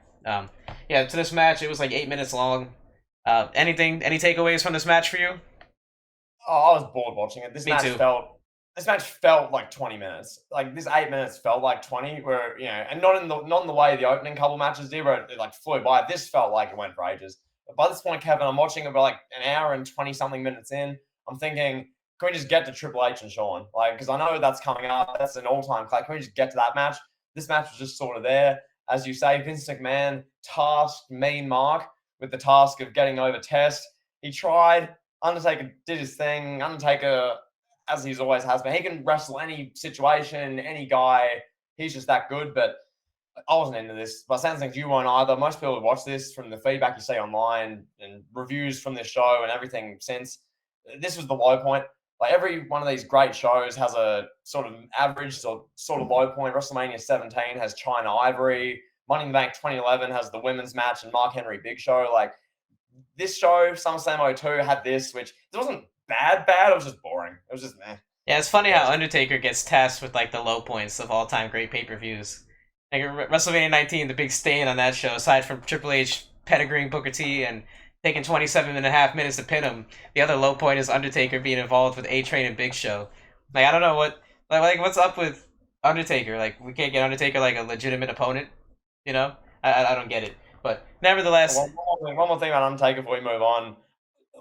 Yeah, to this match, it was like 8 minutes long. Any takeaways from this match for you? Oh, I was bored watching it. Me too. This match felt like 20 minutes. Like this 8 minutes felt like 20, where and not in the way the opening couple matches did, where it like flew by. This felt like it went for ages. But by this point, Kevin, I'm watching about like an hour and 20 something minutes in. I'm thinking, can we just get to Triple H and Shawn? Like, because I know that's coming up. That's an all-time classic. Can we just get to that match? This match was just sort of there, as you say. Vince McMahon tasked Mean Mark with the task of getting over Test. He tried. Undertaker did his thing. Undertaker, as he's always has been, he can wrestle any situation, any guy. He's just that good. But I wasn't into this. But it sounds like you weren't either. Most people who watch this, from the feedback you see online and reviews from this show and everything since, this was the low point. Like every one of these great shows has a sort of average sort of low point. WrestleMania 17 has China Ivory. Money in the Bank 2011 has the women's match and Mark Henry Big Show. Like this show, SummerSlam '02, had this, which it wasn't bad. It was just boring. It was just meh. Yeah, it's funny how Undertaker gets tasked with like the low points of all-time great pay-per-views. Like WrestleMania 19, the big stain on that show, aside from Triple H pedigreeing Booker T and taking 27.5 minutes to pin him, the other low point is Undertaker being involved with A-Train and Big Show. Like, I don't know what's up with Undertaker. Like, we can't get Undertaker like a legitimate opponent, you know? I don't get it. But nevertheless, one more thing about Undertaker before we move on.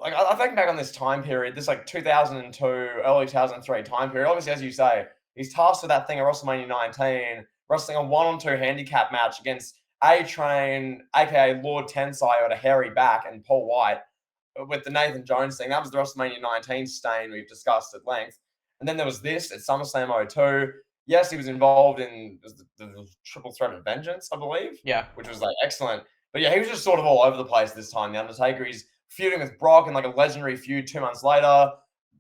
Like, I think back on this time period, this like 2002, early 2003 time period. Obviously, as you say, he's tasked with that thing at WrestleMania 19, wrestling a 1-on-2 handicap match against A-Train, aka Lord Tensai, or a hairy back, and Paul White with the Nathan Jones thing. That was the WrestleMania 19 stain we've discussed at length. And then there was this at SummerSlam '02. Yes, he was involved in the triple threat of vengeance, I believe. Yeah. Which was like excellent. But yeah, he was just sort of all over the place this time. The Undertaker, he's feuding with Brock in like a legendary feud 2 months later.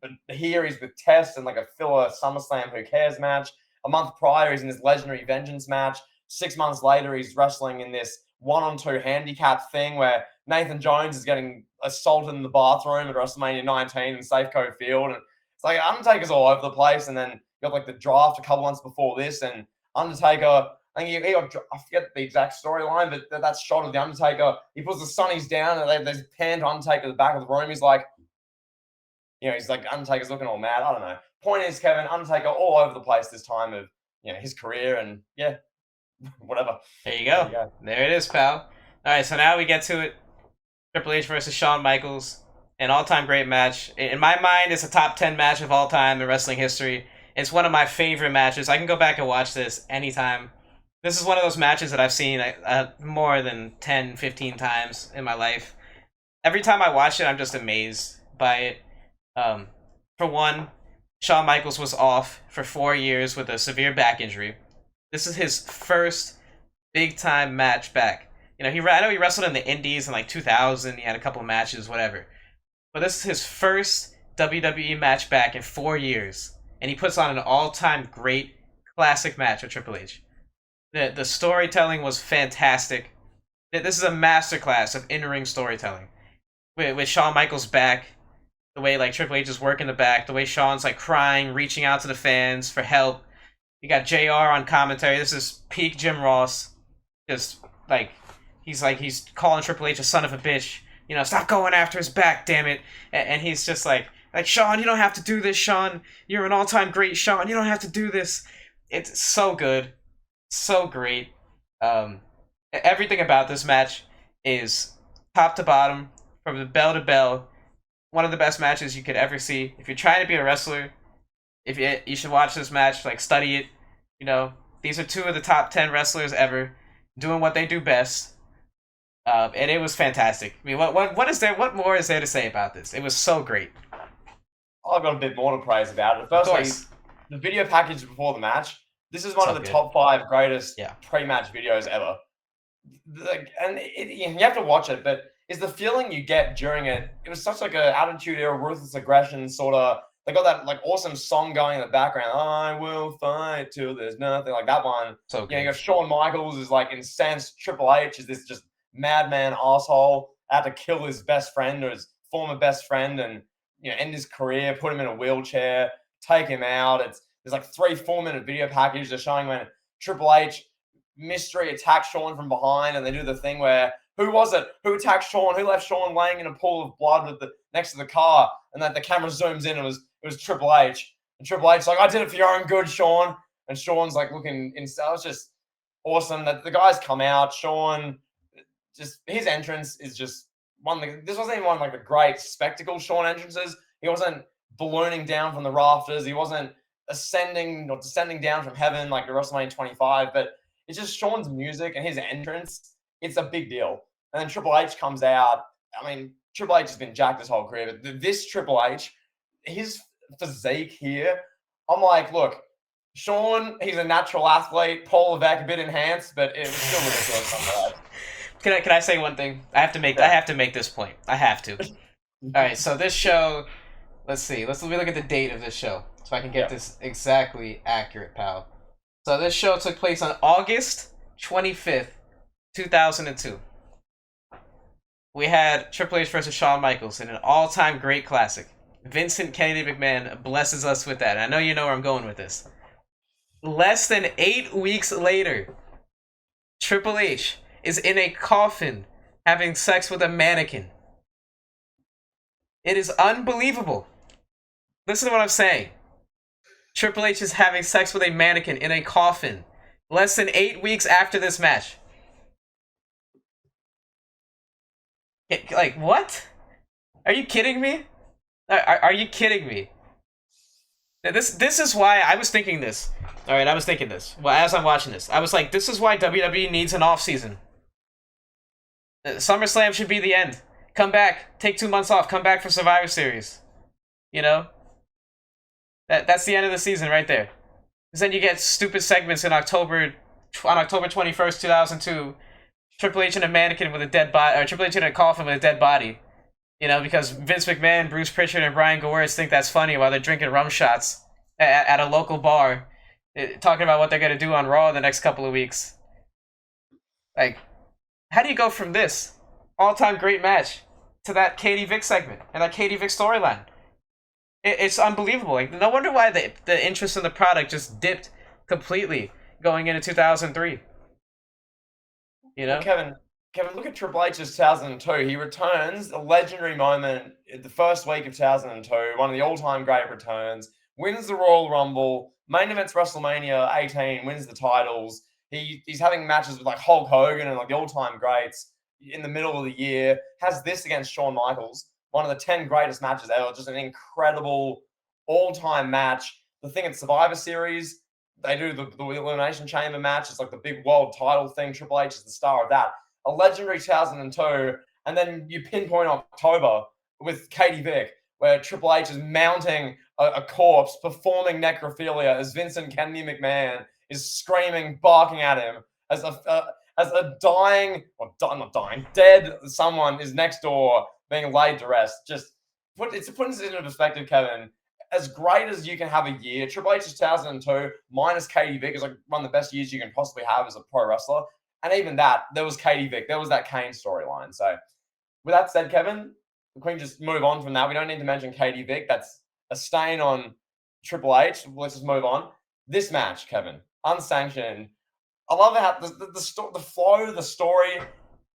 But here he's with Test in like a filler SummerSlam Who Cares match. A month prior, he's in this legendary vengeance match. 6 months later, he's wrestling in this 1-on-2 handicap thing where Nathan Jones is getting assaulted in the bathroom at WrestleMania 19 in Safeco Field. And it's like Undertaker's all over the place. And then you got like the draft a couple months before this, and Undertaker, I think he got, I forget the exact storyline, but that shot of the Undertaker, he puts the sunnies down and there's pan to Undertaker at the back of the room. He's like, he's like, Undertaker's looking all mad. I don't know. Point is, Kevin, Undertaker all over the place this time of, his career, and yeah, whatever. There you go. There it is, pal. All right, so now we get to it. Triple H versus Shawn Michaels. An all-time great match. In my mind, it's a top 10 match of all time in wrestling history. It's one of my favorite matches. I can go back and watch this anytime. This is one of those matches that I've seen more than 10, 15 times in my life. Every time I watch it, I'm just amazed by it. For one, Shawn Michaels was off for 4 years with a severe back injury. This is his first big-time match back. I know he wrestled in the Indies in like 2000. He had a couple matches, whatever. But this is his first WWE match back in 4 years. And he puts on an all-time great classic match with Triple H. The storytelling was fantastic. This is a masterclass of in-ring storytelling. With Shawn Michaels back, the way like Triple H is working the back, the way Shawn's like crying, reaching out to the fans for help. You got JR on commentary. This is peak Jim Ross. Just like he's calling Triple H a son of a bitch. Stop going after his back, damn it. And he's just like, Shawn, you don't have to do this, Shawn. You're an all-time great, Shawn. You don't have to do this. It's so good. So great. Everything about this match is top to bottom, from the bell to bell, one of the best matches you could ever see. If you're trying to be a wrestler, you should watch this match, study it. These are 2 of the top 10 wrestlers ever, doing what they do best. And it was fantastic. I mean, what more is there to say about this? It was so great. I've got a bit more to praise about it. Firstly, the video package before the match. This is one of the top 5 greatest pre-match videos ever. And you have to watch it, but it's the feeling you get during it. It was such like an Attitude Era, ruthless aggression sort of. They got that like awesome song going in the background. I will fight till there's nothing, like that one. So good. You got Shawn Michaels is like incensed. Triple H is this just madman asshole. Had to kill his best friend or his former best friend and end his career, put him in a wheelchair, take him out. There's like 3-4 minute video package they're showing when Triple H mystery attacks Shawn from behind, and they do the thing where who was it? Who attacked Shawn? Who left Shawn laying in a pool of blood next to the car? And then the camera zooms in. It was Triple H, and Triple H's like, "I did it for your own good, Shawn." And Shawn's like looking in. It was just awesome that the guys come out. Shawn, just his entrance is just this wasn't even one of like the great spectacle Shawn entrances. He wasn't ballooning down from the rafters. He wasn't ascending or descending down from heaven like the WrestleMania 25. But it's just Shawn's music and his entrance. It's a big deal. And then Triple H comes out. I mean, Triple H has been jacked his whole career, but this Triple H, his physique here, I'm like, look, Shawn, he's a natural athlete. Paul Levesque, a bit enhanced, but it was still ridiculous. Can I say one thing? I have to make this point. I have to. All right, so this show, let's see. Let me look at the date of this show so I can get this exactly accurate, pal. So this show took place on August 25th, 2002. we had Triple H versus Shawn Michaels in an all-time great classic. Vincent Kennedy McMahon blesses us with that. I know you know where I'm going with this. Less than 8 weeks later, Triple H is in a coffin having sex with a mannequin. It is unbelievable. Listen to what I'm saying. Triple H is having sex with a mannequin in a coffin less than 8 weeks after this match. Like, what? Are you kidding me? Are you kidding me? This is why I was thinking this. All right, I was thinking this. Well, as I'm watching this, I was like, this is why WWE needs an off season. SummerSlam should be the end. Come back, take 2 months off, come back for Survivor Series. You know? That's the end of the season right there. Because then you get stupid segments in October 21st, 2002. Triple H in a mannequin with a dead body, or Triple H in a coffin with a dead body. You know, because Vince McMahon, Bruce Pritchard, and Brian Gewirtz think that's funny while they're drinking rum shots at a local bar, talking about what they're going to do on Raw the next couple of weeks. Like, how do you go from this all-time great match to that Katie Vick segment and that Katie Vick storyline? It's unbelievable. Like, no wonder why the interest in the product just dipped completely going into 2003. You know? Kevin, look at Triple H's 2002. He returns a legendary moment in the first week of 2002, one of the all-time great returns, wins the Royal Rumble, main events WrestleMania 18, wins the titles. He's having matches with like Hulk Hogan and like the all-time greats in the middle of the year, has this against Shawn Michaels, one of the 10 greatest matches ever, just an incredible all-time match. The thing at Survivor Series, they do the Elimination Chamber match. It's like the big world title thing. Triple H is the star of that. A legendary 2002. And then you pinpoint October with Katie Vick, where Triple H is mounting a corpse, performing necrophilia as Vincent Kennedy McMahon is screaming, barking at him as a dying, or not dying, dead someone is next door being laid to rest. Just putting this into perspective, Kevin. As great as you can have a year, Triple H's 2002 minus Katie Vick is like one of the best years you can possibly have as a pro wrestler. And even that, there was Katie Vick. There was that Kane storyline. So with that said, Kevin, we can just move on from that. We don't need to mention Katie Vick. That's a stain on Triple H. Let's just move on. This match, Kevin, unsanctioned. I love how the flow, the story,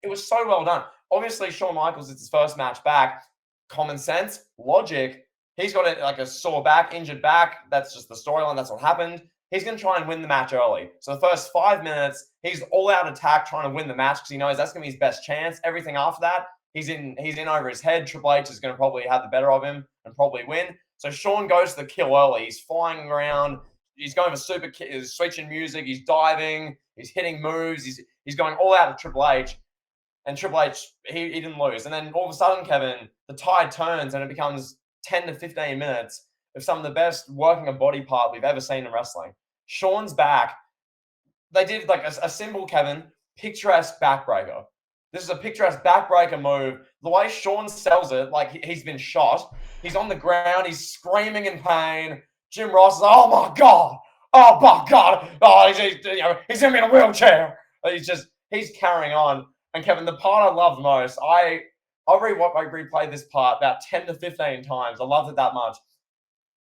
it was so well done. Obviously, Shawn Michaels, it's his first match back. Common sense, logic. He's got a sore back, injured back. That's just the storyline. That's what happened. He's going to try and win the match early. So the first 5 minutes, he's all out attack trying to win the match because he knows that's going to be his best chance. Everything after that, he's in over his head. Triple H is going to probably have the better of him and probably win. So Shawn goes to the kill early. He's flying around. He's going for super kick. He's switching music. He's diving. He's hitting moves. He's going all out of Triple H. And Triple H, he didn't lose. And then all of a sudden, Kevin, the tide turns and it becomes 10 to 15 minutes of some of the best working a body part we've ever seen in wrestling. Shawn's back. They did like a simple, Kevin, picturesque backbreaker. This is a picturesque backbreaker move. The way Shawn sells it, like he's been shot. He's on the ground. He's screaming in pain. Jim Ross is, oh my God. Oh my God. Oh, he's going to be in a wheelchair. He's carrying on. And Kevin, the part I love most, I replayed this part about 10 to 15 times. I loved it that much.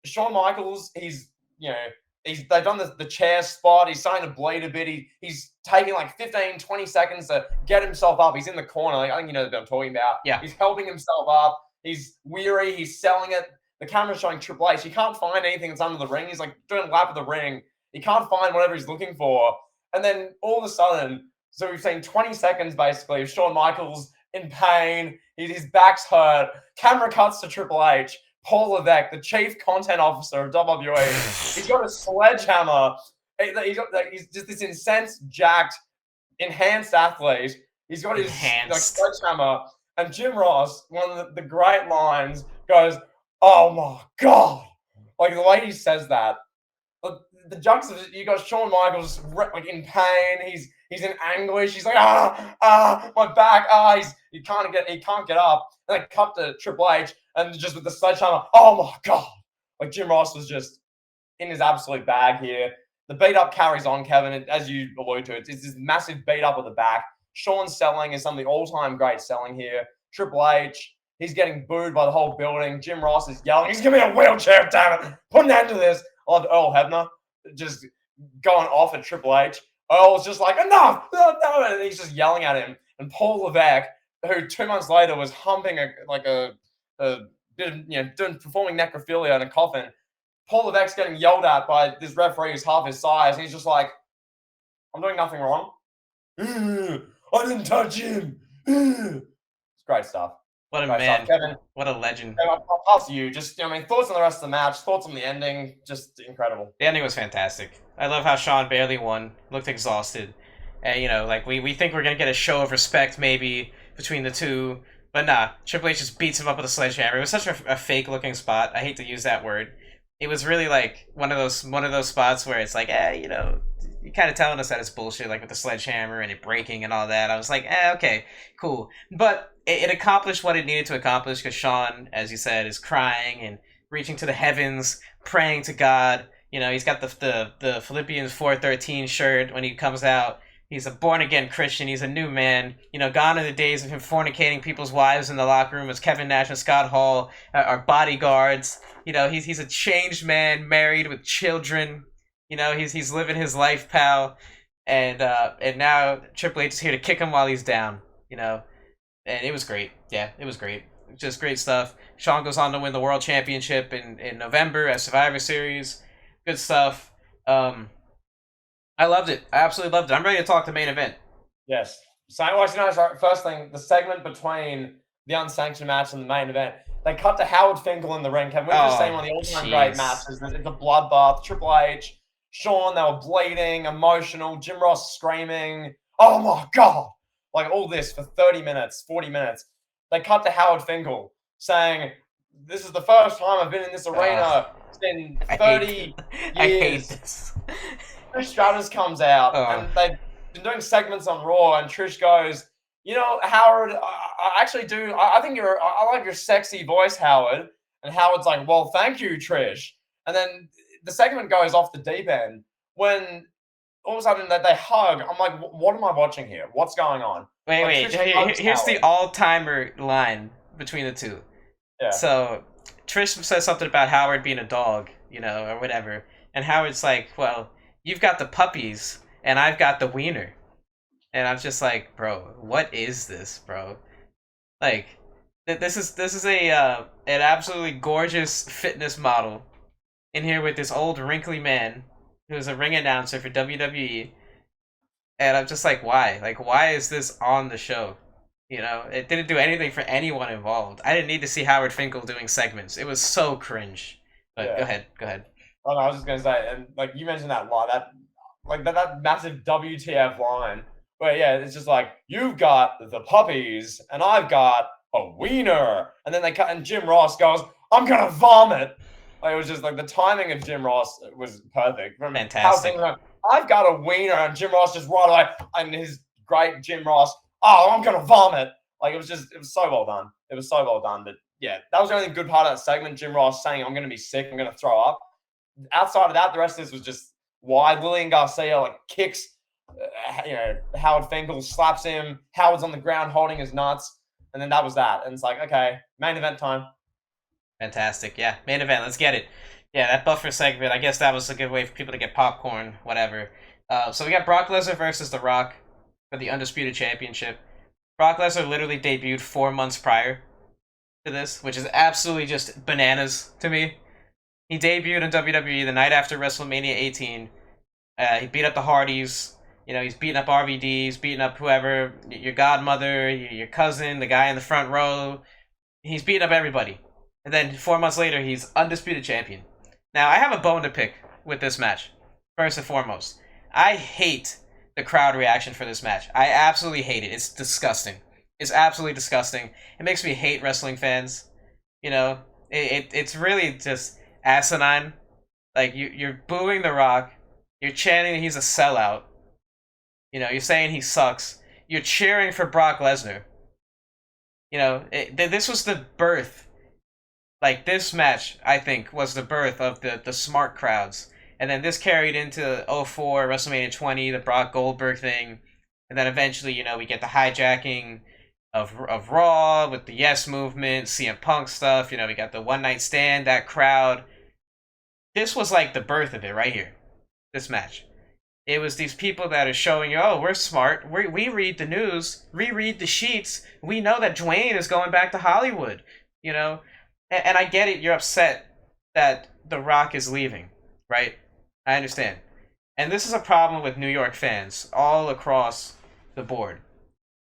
Shawn Michaels, they've done the chair spot. He's starting to bleed a bit. He's taking like 15, 20 seconds to get himself up. He's in the corner. I think you know what I'm talking about. Yeah. He's helping himself up. He's weary. He's selling it. The camera's showing Triple H. He can't find anything that's under the ring. He's like doing a lap of the ring. He can't find whatever he's looking for. And then all of a sudden, so we've seen 20 seconds basically of Shawn Michaels in pain. His back's hurt. Camera cuts to Triple H. Paul Levesque, the chief content officer of WWE. He's got a sledgehammer. He's just this intense, jacked, enhanced athlete. He's got his sledgehammer. And Jim Ross, one of the great lines, goes, oh my God. Like the way he says that. The juxtaposition, you got Shawn Michaels like in pain. He's in anguish. He's like, my back. He can't get up. And then cut to Triple H and just with the sledgehammer. Oh my God! Like Jim Ross was just in his absolute bag here. The beat up carries on, Kevin. As you allude to, it's this massive beat up of the back. Shawn's selling is some of the all-time great selling here. Triple H. He's getting booed by the whole building. Jim Ross is yelling, he's giving me a wheelchair, damn it. Put an end to this. I love Earl Hebner just going off at Triple H. Earl's just like, enough, no, and he's just yelling at him. And Paul Levesque, who 2 months later was humping a bit of, performing necrophilia in a coffin. Paul Levesque's getting yelled at by this referee who's half his size, and he's just like, I'm doing nothing wrong. I didn't touch him. It's great stuff. What a man. Kevin, what a legend. I'll pass to you. Just, thoughts on the rest of the match, thoughts on the ending, just incredible. The ending was fantastic. I love how Shawn barely won, looked exhausted. And, we think we're going to get a show of respect maybe between the two, but nah, Triple H just beats him up with a sledgehammer. It was such a fake-looking spot. I hate to use that word. It was really like one of those spots where it's like, you're kind of telling us that it's bullshit, like with the sledgehammer and it breaking and all that. I was like, okay, cool. But it accomplished what it needed to accomplish because Shawn, as you said, is crying and reaching to the heavens, praying to God. He's got the Philippians 4:13 shirt when he comes out. He's a born-again Christian. He's a new man. Gone are the days of him fornicating people's wives in the locker room as Kevin Nash and Scott Hall are bodyguards. He's a changed man, married with children. He's living his life, pal. And now Triple H is here to kick him while he's down. And it was great. Yeah, it was great. Just great stuff. Shawn goes on to win the World Championship in November at Survivor Series. Good stuff. I loved it. I absolutely loved it. I'm ready to talk the main event. Yes. So, first thing, the segment between the unsanctioned match and the main event, they cut to Howard Finkel in the ring. Kevin, we were just saying one of the all-time great matches. It's a bloodbath. Triple H, Shawn, they were bleeding, emotional. Jim Ross screaming, oh my God. Like all this for 30 minutes, 40 minutes. They cut to Howard Finkel saying, this is the first time I've been in this arena in 30 years. I hate this. Trish Stratus comes out, and they've been doing segments on Raw, and Trish goes, Howard, I actually do. I think I like your sexy voice, Howard. And Howard's like, well, thank you, Trish. And then the segment goes off the deep end when all of a sudden they hug. I'm like, what am I watching here? What's going on? Wait. Here's the all-timer line between the two. Yeah. So Trish says something about Howard being a dog, or whatever. And Howard's like, well, you've got the puppies and I've got the wiener. And I'm just like, bro, what is this, bro? Like, this is an absolutely gorgeous fitness model in here with this old wrinkly man who's a ring announcer for WWE. And I'm just like, why? Like, why is this on the show? It didn't do anything for anyone involved. I didn't need to see Howard Finkel doing segments. It was so cringe. But yeah. Go ahead. Oh, no, I was just gonna say, and like you mentioned that line, that massive WTF line, where it's just like, you've got the puppies and I've got a wiener, and then they cut, and Jim Ross goes, I'm gonna vomit. Like, it was just like the timing of Jim Ross was perfect. Fantastic. I've got a wiener, and Jim Ross just right away, and his great Jim Ross, oh, I'm gonna vomit. Like, it was so well done. It was so well done. But yeah, that was the only good part of that segment. Jim Ross saying, I'm gonna be sick, I'm gonna throw up. Outside of that, the rest of this was just wide. Lillian Garcia kicks, Howard Finkel, slaps him. Howard's on the ground holding his nuts, and then that was that. And it's like, okay, main event time. Fantastic, yeah, main event. Let's get it. Yeah, that buffer segment. I guess that was a good way for people to get popcorn, whatever. So we got Brock Lesnar versus The Rock for the Undisputed Championship. Brock Lesnar literally debuted 4 months prior to this, which is absolutely just bananas to me. He debuted in WWE the night after WrestleMania 18. He beat up the Hardys. He's beating up RVD. He's beating up whoever, your godmother, your cousin, the guy in the front row. He's beating up everybody. And then 4 months later, he's Undisputed Champion. Now, I have a bone to pick with this match, first and foremost. I hate the crowd reaction for this match. I absolutely hate it. It's disgusting. It's absolutely disgusting. It makes me hate wrestling fans. It's really just asinine. Like, you're booing The Rock. You're chanting that he's a sellout. You're saying he sucks. You're cheering for Brock Lesnar. This was the birth. Like, this match, I think, was the birth of the smart crowds. And then this carried into 04, WrestleMania 20, the Brock Goldberg thing. And then eventually, we get the hijacking. of Raw with the Yes movement, CM Punk stuff. You know, we got the one night stand, that crowd. This was like the birth of it right here. This match. It was these people that are showing you, oh, we're smart. We read the news, we read the sheets. We know that Dwayne is going back to Hollywood. You know, and I get it. You're upset that The Rock is leaving, right? I understand. And this is a problem with New York fans all across the board,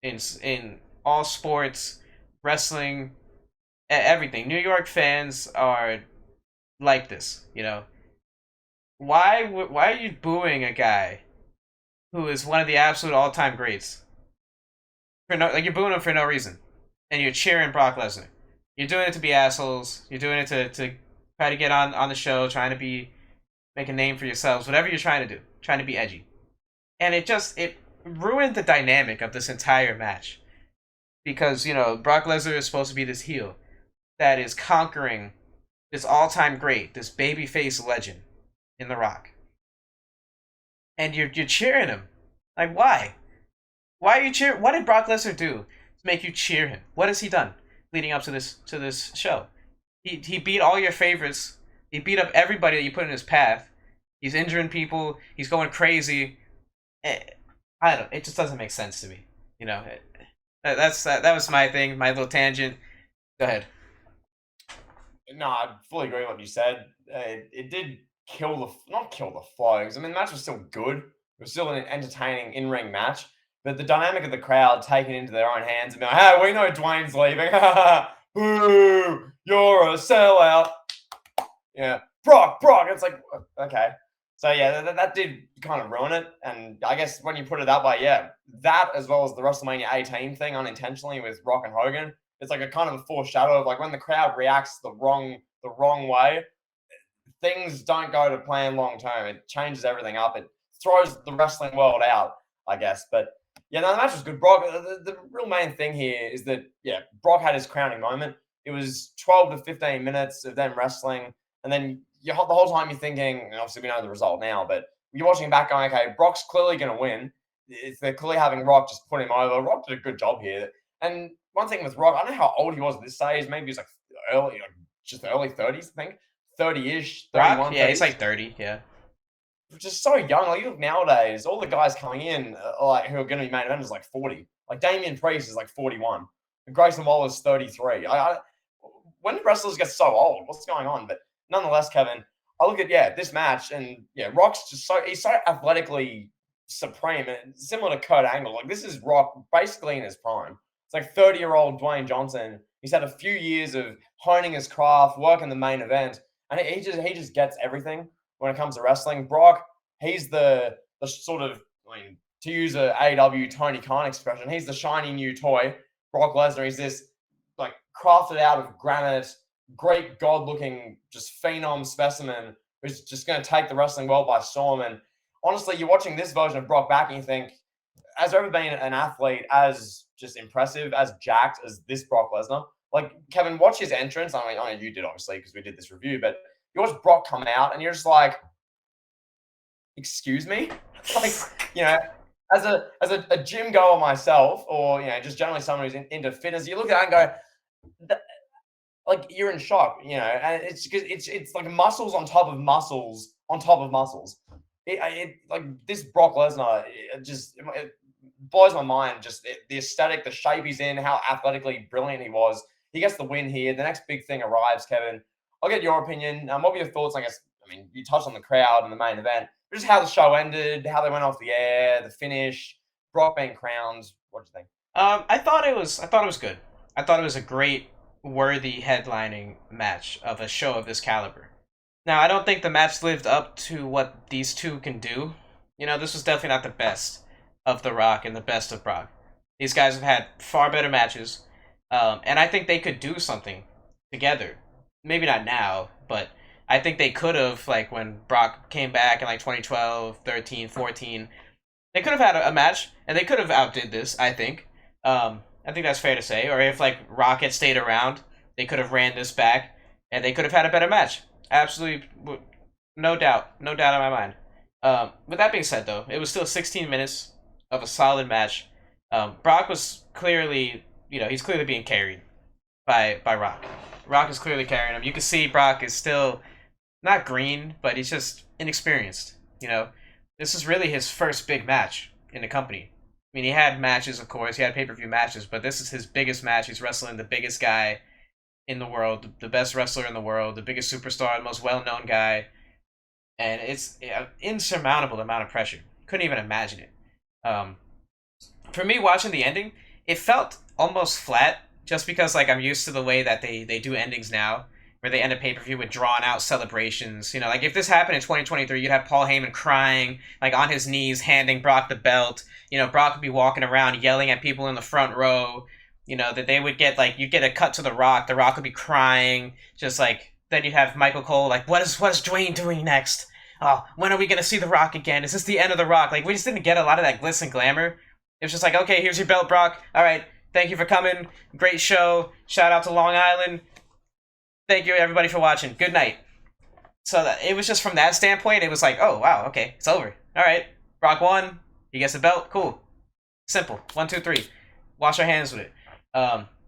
in all sports, wrestling, everything. New York fans are like this. You know, why are you booing a guy who is one of the absolute all time greats? For no, like you're booing him for no reason, and you're cheering Brock Lesnar. You're doing it to be assholes. You're doing it to try to get on the show, trying to make a name for yourselves. Whatever you're trying to do, trying to be edgy, and it ruined the dynamic of this entire match because you know Brock Lesnar is supposed to be this heel that is conquering this all time great, this babyface legend in The Rock, and you're cheering him. Like why? Why are you cheering? What did Brock Lesnar do to make you cheer him? What has he done leading up to this show? He beat all your favorites. He beat up everybody that you put in his path. He's injuring people. He's going crazy. I don't. It just doesn't make sense to me. You know, that was my thing. My little tangent. Go ahead. No, I fully agree with what you said. It did not kill the flow. 'Cause, I mean, the match was still good. It was still an entertaining in-ring match. But the dynamic of the crowd taking it into their own hands and being like, hey, we know Dwayne's leaving. Boo! You're a sellout. Yeah. Brock. It's like, okay. So, yeah, that did kind of ruin it. And I guess when you put it that way, yeah, that as well as the WrestleMania 18 thing unintentionally with Rock and Hogan, it's like a kind of a foreshadow of like when the crowd reacts the wrong way, things don't go to plan long term. It changes everything up. It throws the wrestling world out, I guess. But yeah, no, the match was good. Brock, the real main thing here is that, yeah, Brock had his crowning moment. It was 12 to 15 minutes of them wrestling. And then the whole time you're thinking, and obviously we know the result now, but you're watching it back going, okay, Brock's clearly going to win. They're clearly having Rock just put him over. Rock did a good job here. And one thing with Rock, I don't know how old he was at this stage. Maybe he was like just early 30s, I think. 30-ish, 31. Rock? Yeah, 30s. He's like 30, yeah. Just so young. Like, you look nowadays, all the guys coming in like who are going to be main eventers like 40. Like Damian Priest is like 41. And Grayson Waller is 33. When do wrestlers get so old? What's going on? But nonetheless, Kevin, I look at this match and Rock's just he's so athletically supreme and similar to Kurt Angle. Like this is Rock basically in his prime. It's like 30-year-old Dwayne Johnson. He's had a few years of honing his craft, working the main event, and he just gets everything when it comes to wrestling. Brock, he's the sort of, I mean, to use a AEW Tony Khan expression, he's the shiny new toy. Brock Lesnar, he's this like crafted out of granite, great god-looking, just phenom specimen who's just going to take the wrestling world by storm. And honestly, you're watching this version of Brock back and you think, has there ever been an athlete as just impressive, as jacked as this Brock Lesnar? Like, Kevin, watch his entrance. I know you did, obviously, because we did this review, but you watch Brock come out and you're just like, excuse me? Like, as a gym goer myself, or, just generally someone who's into fitness, you look at that and go, like, you're in shock, and it's like muscles on top of muscles on top of muscles. It like this Brock Lesnar, it blows my mind. Just the aesthetic, the shape he's in, how athletically brilliant he was. He gets the win here. The next big thing arrives, Kevin. I'll get your opinion. What were your thoughts? I mean, you touched on the crowd and the main event, just how the show ended, how they went off the air, the finish, Brock being crowned. What do you think? I thought it was good. I thought it was a great, worthy headlining match of a show of this caliber. Now, I don't think the match lived up to what these two can do. This was definitely not the best of The Rock and the best of Brock. These guys have had far better matches, and I think they could do something together. Maybe not now, but I think they could have, like, when Brock came back in, like, 2012, 13, 14, they could have had a match, and they could have outdid this, I think. I think that's fair to say. Or if, like, Rock had stayed around, they could have ran this back, and they could have had a better match. Absolutely, no doubt in my mind. With that being said, though, it was still 16 minutes of a solid match. Brock was clearly he's clearly being carried by Rock. Rock is clearly carrying him. You can see Brock is still not green, but he's just inexperienced. This is really his first big match in the company. I mean, he had matches, of course. He had pay-per-view matches, but this is his biggest match. He's wrestling the biggest guy in the world, the best wrestler in the world, the biggest superstar, the most well-known guy. And it's an insurmountable amount of pressure. Couldn't even imagine it. For me, watching the ending, it felt almost flat, just because I'm used to the way that they do endings now, where they end a pay-per-view with drawn-out celebrations. If this happened in 2023, you'd have Paul Heyman crying, on his knees, handing Brock the belt. Brock would be walking around yelling at people in the front row. That they would get, you get a cut to The Rock would be crying, just then you'd have Michael Cole, what is Dwayne doing next? Oh, when are we going to see The Rock again? Is this the end of The Rock? We just didn't get a lot of that glitz and glamour. It was just okay, here's your belt, Brock. All right, thank you for coming. Great show. Shout out to Long Island. Thank you, everybody, for watching. Good night. So it was just from that standpoint, it was oh, wow, okay, it's over. All right, Brock won. He gets a belt. Cool. Simple. 1, 2, 3. Wash our hands with it.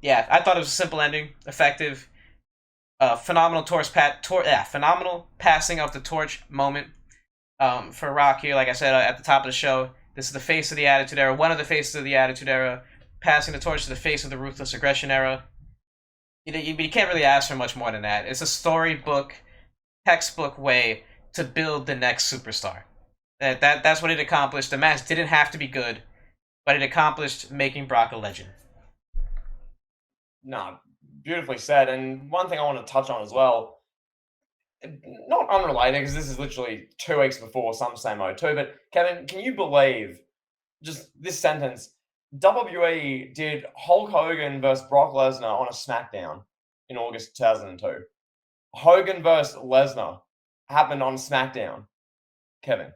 Yeah, I thought it was a simple ending. Effective. Phenomenal phenomenal passing of the torch moment for Rock here. Like I said at the top of the show, this is the face of the Attitude Era, one of the faces of the Attitude Era, passing the torch to the face of the Ruthless Aggression Era. You can't really ask for much more than that. It's a storybook, textbook way to build the next superstar. That's what it accomplished. The match didn't have to be good, but it accomplished making Brock a legend. No, beautifully said. And one thing I want to touch on as well, not unrelated, because this is literally 2 weeks before SummerSlam 02, but Kevin, can you believe just this sentence? WWE did Hulk Hogan versus Brock Lesnar on a SmackDown in August 2002. Hogan versus Lesnar happened on SmackDown. Kevin.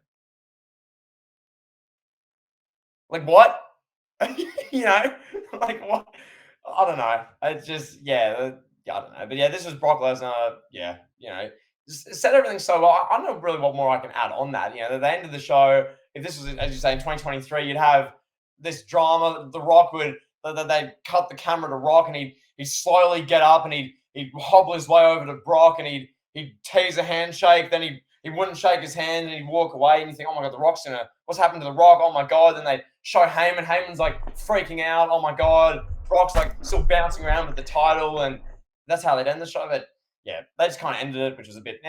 What? What? I don't know. It's just, I don't know. But this was Brock Lesnar. Just said everything so well. I don't know really what more I can add on that. At the end of the show, if this was, as you say, in 2023, you'd have this drama. The Rock would, they'd cut the camera to Rock, and he'd slowly get up, and he'd hobble his way over to Brock, and he'd tease a handshake, then he wouldn't shake his hand, and he'd walk away, and you think, oh my God, the Rock's what's happened to the Rock? Oh my God. Then they show Heyman. Heyman's freaking out. Oh my God. Brock's still bouncing around with the title, and that's how they'd end the show. But they just kind of ended it, which was a bit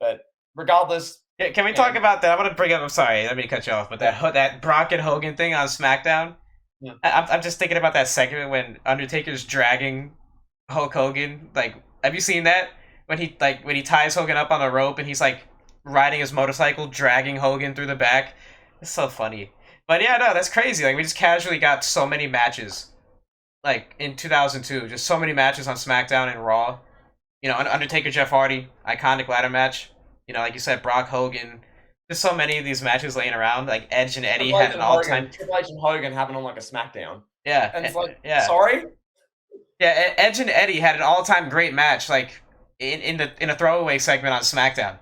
But regardless, can we talk about that? I want to bring up. I'm sorry, let me cut you off. But that Brock and Hogan thing on SmackDown. Yeah. I'm just thinking about that segment when Undertaker's dragging Hulk Hogan. Have you seen that when he ties Hogan up on a rope and he's riding his motorcycle, dragging Hogan through the back? It's so funny. But no, that's crazy. We just casually got so many matches. In 2002, just so many matches on SmackDown and Raw. Undertaker, Jeff Hardy, iconic ladder match. Like you said, Brock, Hogan. There's so many of these matches laying around. Edge and Eddie had an all-time. Triple H and Hogan happened on a SmackDown. Yeah, and it's sorry. Yeah, Edge and Eddie had an all-time great match. In a throwaway segment on SmackDown.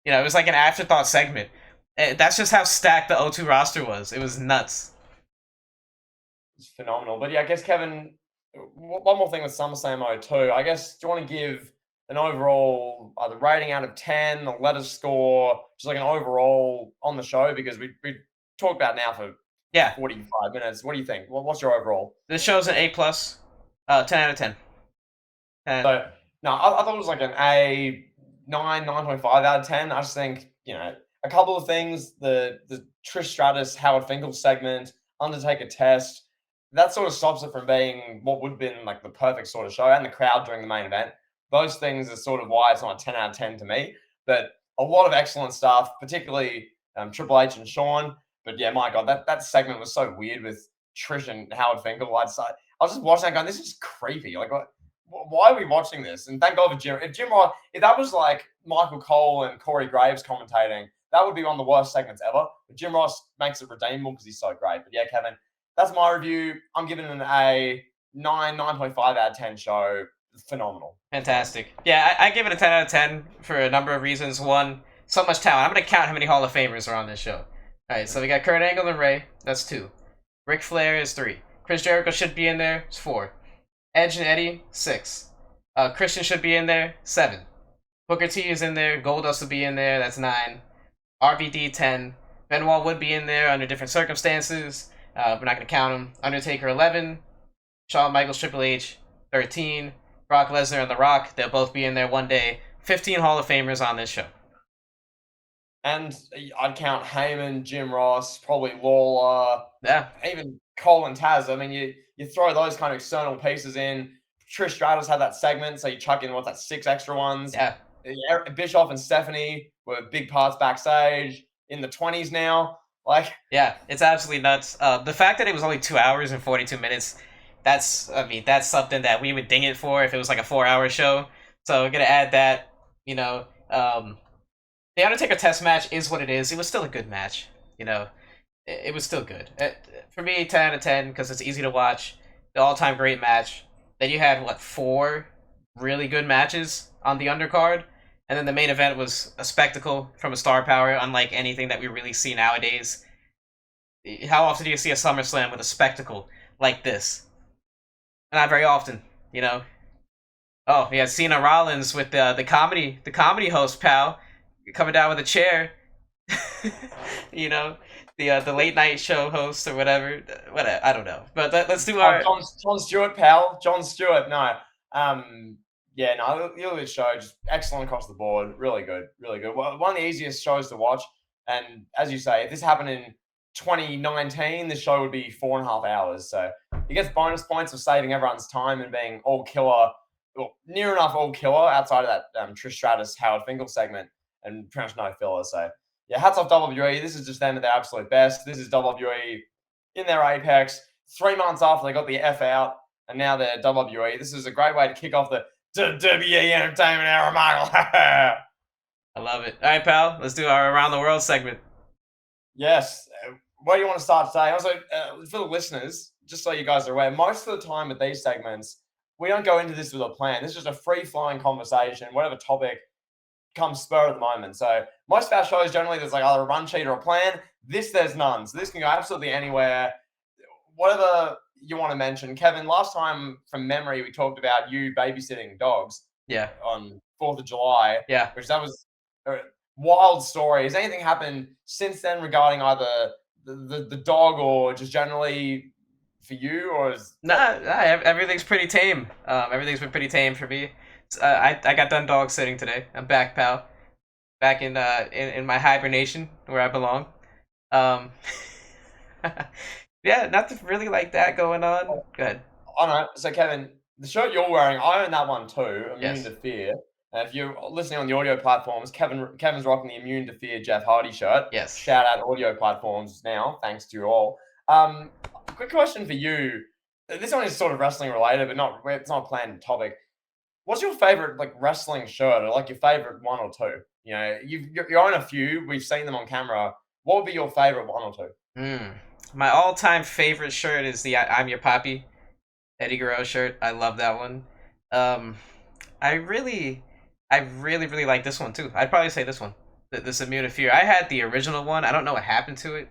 It was an afterthought segment. That's just how stacked the O2 roster was. It was nuts. It's phenomenal. But I guess, Kevin, one more thing with SummerSlam 02. I guess, do you want to give an overall either rating out of 10, a letter score, just an overall on the show? Because we talked about it now for 45 minutes. What do you think? What's your overall? This show's an A+, 10 out of 10. So, no, I thought it was an A, 9.5 out of 10. I just think, a couple of things, the Trish Stratus, Howard Finkel segment, Undertaker test, that sort of stops it from being what would have been the perfect sort of show, and the crowd during the main event. Those things are sort of why it's not a 10 out of 10 to me. But a lot of excellent stuff, particularly Triple H and Shawn. But my God, that segment was so weird with Trish and Howard Finkel. I was just watching that going, this is creepy. Why are we watching this? And thank God for Jim. If that was Michael Cole and Corey Graves commentating, that would be one of the worst segments ever. But Jim Ross makes it redeemable because he's so great. But Kevin, that's my review. I'm giving it an A, 9.5 out of 10 show. Phenomenal. Fantastic. Yeah, I give it a 10 out of 10 for a number of reasons. One, so much talent. I'm going to count how many Hall of Famers are on this show. All right, so we got Kurt Angle and Ray. That's 2. Ric Flair is 3. Chris Jericho should be in there. It's 4. Edge and Eddie, 6. Christian should be in there, 7. Booker T is in there. Goldust would be in there, that's 9. RVD, 10. Benoit would be in there under different circumstances. We're not going to count him. Undertaker, 11. Shawn Michaels, Triple H, 13. Brock Lesnar and The Rock, they'll both be in there one day. 15 Hall of Famers on this show. And I'd count Heyman, Jim Ross, probably Lawler, Yeah. even Cole and Taz. I mean, you throw those kind of external pieces in. Trish Stratus had that segment, so you chuck in, what's that, 6 extra ones? Yeah. Bischoff and Stephanie were big parts backstage in the 20s now. Like, yeah, it's absolutely nuts. The fact that it was only 2 hours and 42 minutes, that's something that we would ding it for if it was like a 4-hour show. So we're gonna add that. The Undertaker test match is what it is. It was still a good match. It was still good. For me, 10 out of 10 because it's easy to watch. The all-time great match. Then you had 4 really good matches on the undercard, and then the main event was a spectacle from a star power, unlike anything that we really see nowadays. How often do you see a SummerSlam with a spectacle like this? Not very often, Oh, yeah, Cena Rollins with the comedy host pal coming down with a chair. The late night show host or whatever. I don't know, but let's do our Jon Stewart, pal. Jon Stewart. No, yeah, no, the other show just excellent across the board. Really good, really good. One of the easiest shows to watch. And as you say, if this happened in 2019, this show would be 4.5 hours. So he gets bonus points for saving everyone's time and being all killer, well, near enough all killer outside of that Trish Stratus Howard Finkel segment and pretty much no filler. So yeah, hats off WWE. This is just them at their absolute best. This is WWE in their apex. 3 months after they got the F out, and now they're WWE. This is a great way to kick off the WWE Entertainment Era, Michael. I love it. All right, pal. Let's do our Around the World segment. Yes. Where do you want to start today? Also, for the listeners, just so you guys are aware, most of the time with these segments, we don't go into this with a plan. This is just a free-flowing conversation, whatever topic comes spur at the moment. So most of our shows, generally, there's like either a run sheet or a plan. This, there's none. So this can go absolutely anywhere. Whatever you want to mention. Kevin, last time from memory, we talked about you babysitting dogs. Yeah. On 4th of July. Yeah. Which that was a wild story. Has anything happened since then regarding either the dog or just generally for you, or is everything's pretty tame. Everything's been pretty tame for me. I got done dog sitting today. I'm back, pal. Back in my hibernation where I belong. Yeah, nothing really like that going on. Go ahead. Oh no. So Kevin, the shirt you're wearing, I own that one too. Immune Yes. to Fear. And if you're listening on the audio platforms, Kevin's rocking the Immune to Fear Jeff Hardy shirt. Yes. Shout out audio platforms now. Thanks to you all. Quick question for you. This one is sort of wrestling related, but it's not a planned topic. What's your favorite wrestling shirt, or your favorite one or two? You own a few. We've seen them on camera. What would be your favorite one or two? My all-time favorite shirt is the I'm Your Papi Eddie Guerrero shirt. I love that one. I really like this one too. I'd probably say this one. This Immune to Fear. I had the original one. I don't know what happened to it.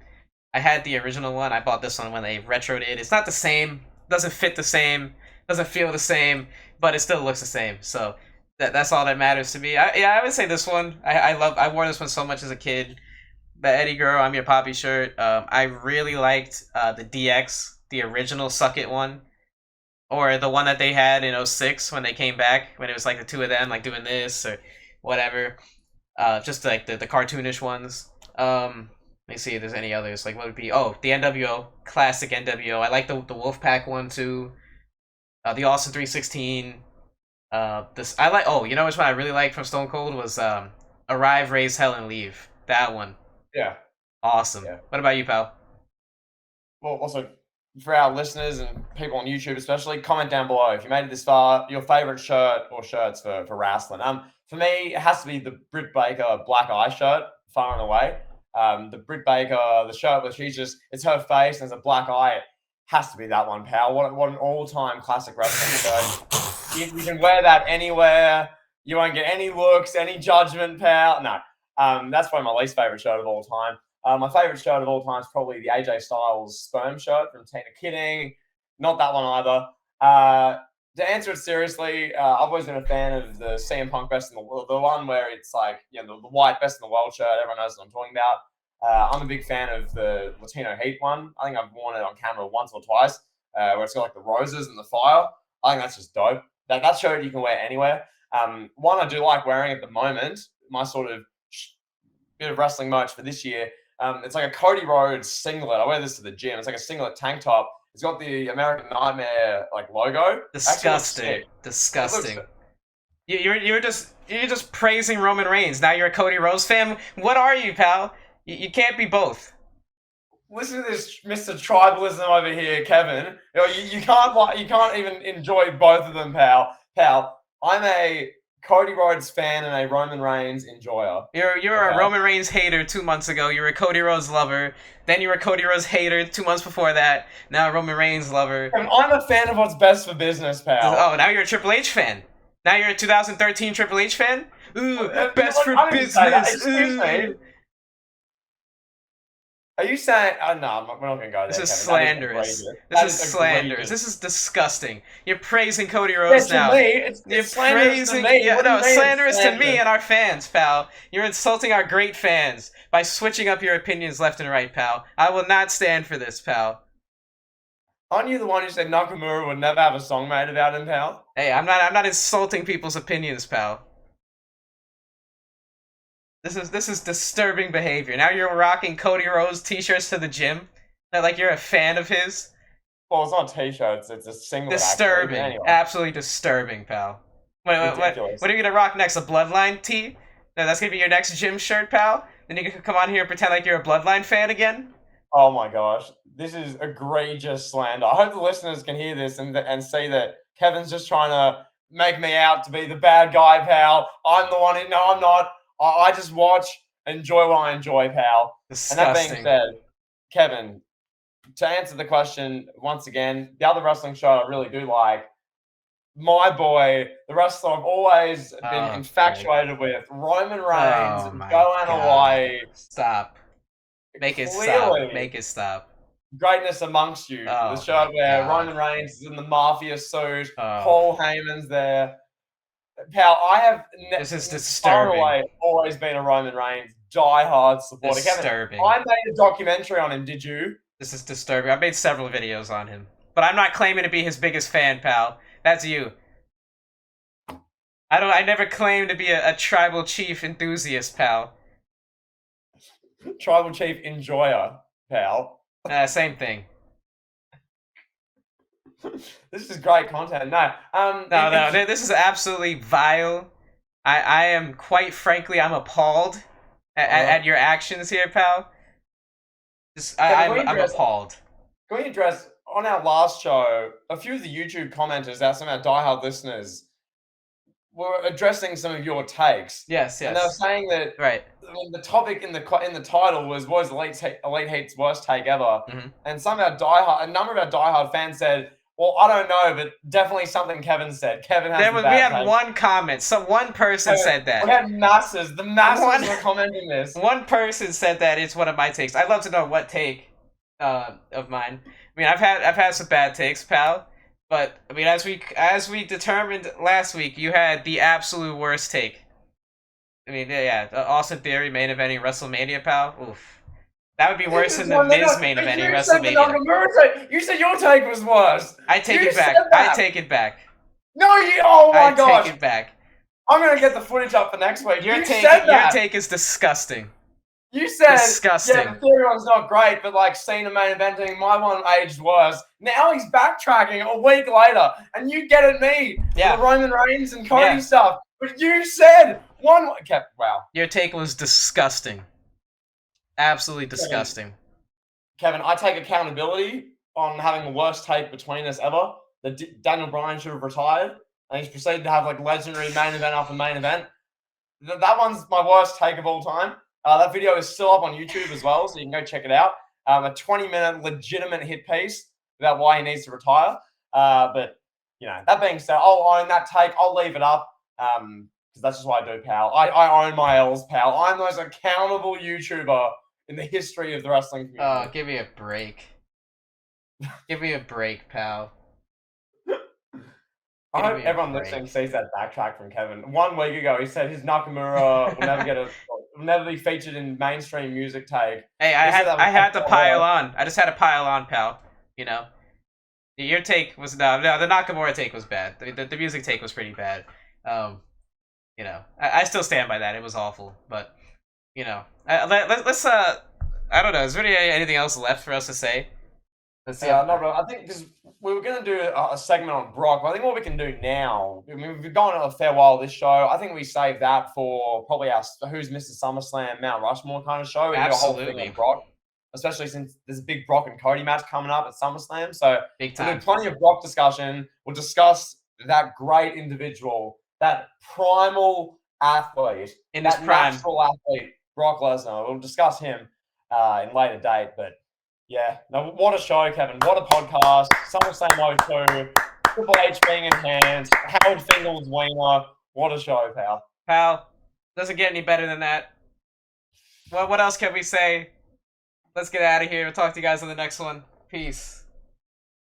I had the original one. I bought this one when they retroed it. It's not the same. Doesn't fit the same. Doesn't feel the same. But it still looks the same. So that's all that matters to me. I would say this one. I wore this one so much as a kid. The Eddie Guerrero I'm Your Papi shirt. I really liked the DX, the original Suck It one. Or the one that they had in 06 when they came back, when it was the two of them doing this or whatever. Just the cartoonish ones. Let me see if there's any others. What would be? Oh, the NWO, classic NWO. I like the Wolfpack one too. The Austin 316. You know which one I really liked from Stone Cold was Arrive, Raise Hell, and Leave. That one. Yeah. Awesome. Yeah. What about you, pal? Well, also, for our listeners and people on YouTube especially, comment down below if you made it this far, your favorite shirt or shirts for wrestling. For me, it has to be the Britt Baker Black Eye shirt, far and away. The Britt Baker, the shirt where it's her face and there's a black eye. It has to be that one, pal. What an all-time classic wrestling shirt. You can wear that anywhere. You won't get any looks, any judgment, pal. No. That's probably my least favorite shirt of all time. My favorite shirt of all time is probably the AJ Styles sperm shirt from Tina Kidding. Not that one either. To answer it seriously, I've always been a fan of the CM Punk best in the world, the one where it's like, the white best in the world shirt. Everyone knows what I'm talking about. I'm a big fan of the Latino Heat one. I think I've worn it on camera once or twice, where it's got like the roses and the fire. I think that's just dope. That shirt you can wear anywhere. One I do like wearing at the moment, my sort of bit of wrestling merch for this year. It's like a Cody Rhodes singlet. I wear this to the gym. It's like a singlet tank top. It's got the American Nightmare like logo. Disgusting. Disgusting. You're just praising Roman Reigns. Now you're a Cody Rhodes fan. What are you, pal? You can't be both. Listen to this, Mr. Tribalism over here, Kevin. You can't even enjoy both of them, pal. I'm a Cody Rhodes fan and a Roman Reigns enjoyer. You're okay? A Roman Reigns hater 2 months ago. You were a Cody Rhodes lover. Then you were a Cody Rhodes hater 2 months before that. Now a Roman Reigns lover. And I'm a fan of what's best for business, pal. Oh, now you're a Triple H fan. Now you're a 2013 Triple H fan? Ooh, best for business. Excuse me. Are you saying? Oh, no, we're not going to go there. This is slanderous. This is slanderous. This is disgusting. You're praising Cody Rhodes now. It's slanderous to me. Slanderous to me and our fans, pal. You're insulting our great fans by switching up your opinions left and right, pal. I will not stand for this, pal. Aren't you the one who said Nakamura would never have a song made about him, pal? Hey, I'm not insulting people's opinions, pal. This is disturbing behavior. Now you're rocking Cody Rhodes t-shirts to the gym. Like you're a fan of his. Well, it's not t-shirts. It's a singlet. Disturbing. Anyway. Absolutely disturbing, pal. What are you gonna rock next? A Bloodline tee? No, that's gonna be your next gym shirt, pal. Then you can come on here and pretend like you're a Bloodline fan again. Oh my gosh, this is egregious slander. I hope the listeners can hear this and see that Kevin's just trying to make me out to be the bad guy, pal. I'm the one. No, I'm not. I just watch, enjoy what I enjoy, pal. Disgusting. And that being said, Kevin, to answer the question once again, the other wrestling show I really do like, my boy, the wrestler I've always been infatuated with, Roman Reigns, Joanna White. Stop. Make it stop. Make it stop. Greatness Amongst You. The show where Roman Reigns is in the mafia suit, Paul Heyman's there. Pal, I have this is disturbing. Always been a Roman Reigns diehard supporter. Disturbing. Kevin, I made a documentary on him. Did you? This is disturbing. I made several videos on him, but I'm not claiming to be his biggest fan, pal. That's you. I never claimed to be a tribal chief enthusiast, pal. Tribal chief enjoyer, pal. Same thing. This is great content. No, this is absolutely vile. I am quite frankly, I'm appalled at your actions here, pal. I'm appalled. Can we address, on our last show, a few of the YouTube commenters, some of our diehard listeners, were addressing some of your takes. Yes. And they were saying that the topic in the title was Elite Heat's worst take ever. Mm-hmm. And a number of our diehard fans said, well, I don't know, but definitely something Kevin said. Kevin has we had one comment. One person said that. We had masses. The masses were commenting this. One person said that it's one of my takes. I'd love to know what take of mine. I mean, I've had some bad takes, pal. But I mean, as we determined last week, you had the absolute worst take. I mean, Austin Theory main eventing WrestleMania, pal. Oof. That would be worse than the Miz main eventing WrestleMania. You said your take was worse. I take it back. I take it back. No, oh my gosh. I take it back. I'm gonna get the footage up for next week. Your take is disgusting. You said, disgusting. Yeah, the Theory one's not great, but like Cena main eventing, my one aged worse. Now he's backtracking a week later, and you get at me for the Roman Reigns and Cody stuff. But you said wow. Your take was disgusting. Absolutely disgusting. Kevin, I take accountability on having the worst take between us ever. That Daniel Bryan should have retired, and he's proceeded to have like legendary main event after main event. That one's my worst take of all time. That video is still up on YouTube as well, so you can go check it out. A 20-minute legitimate hit piece about why he needs to retire. But that being said, I'll own that take. I'll leave it up because that's just what I do, pal. I own my L's, pal. I'm the most accountable YouTuber in the history of the wrestling community. Oh, give me a break. Give me a break, pal. I Give hope me a everyone break. listening sees that backtrack from Kevin. 1 week ago, he said his Nakamura will never be featured in mainstream music take. Hey, He said that was I had to pile work. on. I just had to pile on, pal. You know, your take was no. The Nakamura take was bad. The music take was pretty bad. Um, I still stand by that. It was awful, but let's I don't know. Is there anything else left for us to say? Let's see. Not really. I think because we were going to do a segment on Brock, but I think what we can do now, I mean, we've gone a fair while this show. I think we save that for probably our Who's Mr. SummerSlam, Mount Rushmore kind of show. We can do a whole thing Absolutely. on Brock, especially since there's a big Brock and Cody match coming up at SummerSlam. So Big we'll time. do plenty of Brock discussion. We'll discuss that great individual, that primal athlete, In his that prime. natural athlete, Brock Lesnar. We'll discuss him in later date, but. Yeah, no, what a show, Kevin. What a podcast. SummerSlam 02. Triple H being enhanced. Howard Fingal's wiener. What a show, pal. Pal, doesn't get any better than that. Well, what else can we say? Let's get out of here. We'll talk to you guys on the next one. Peace.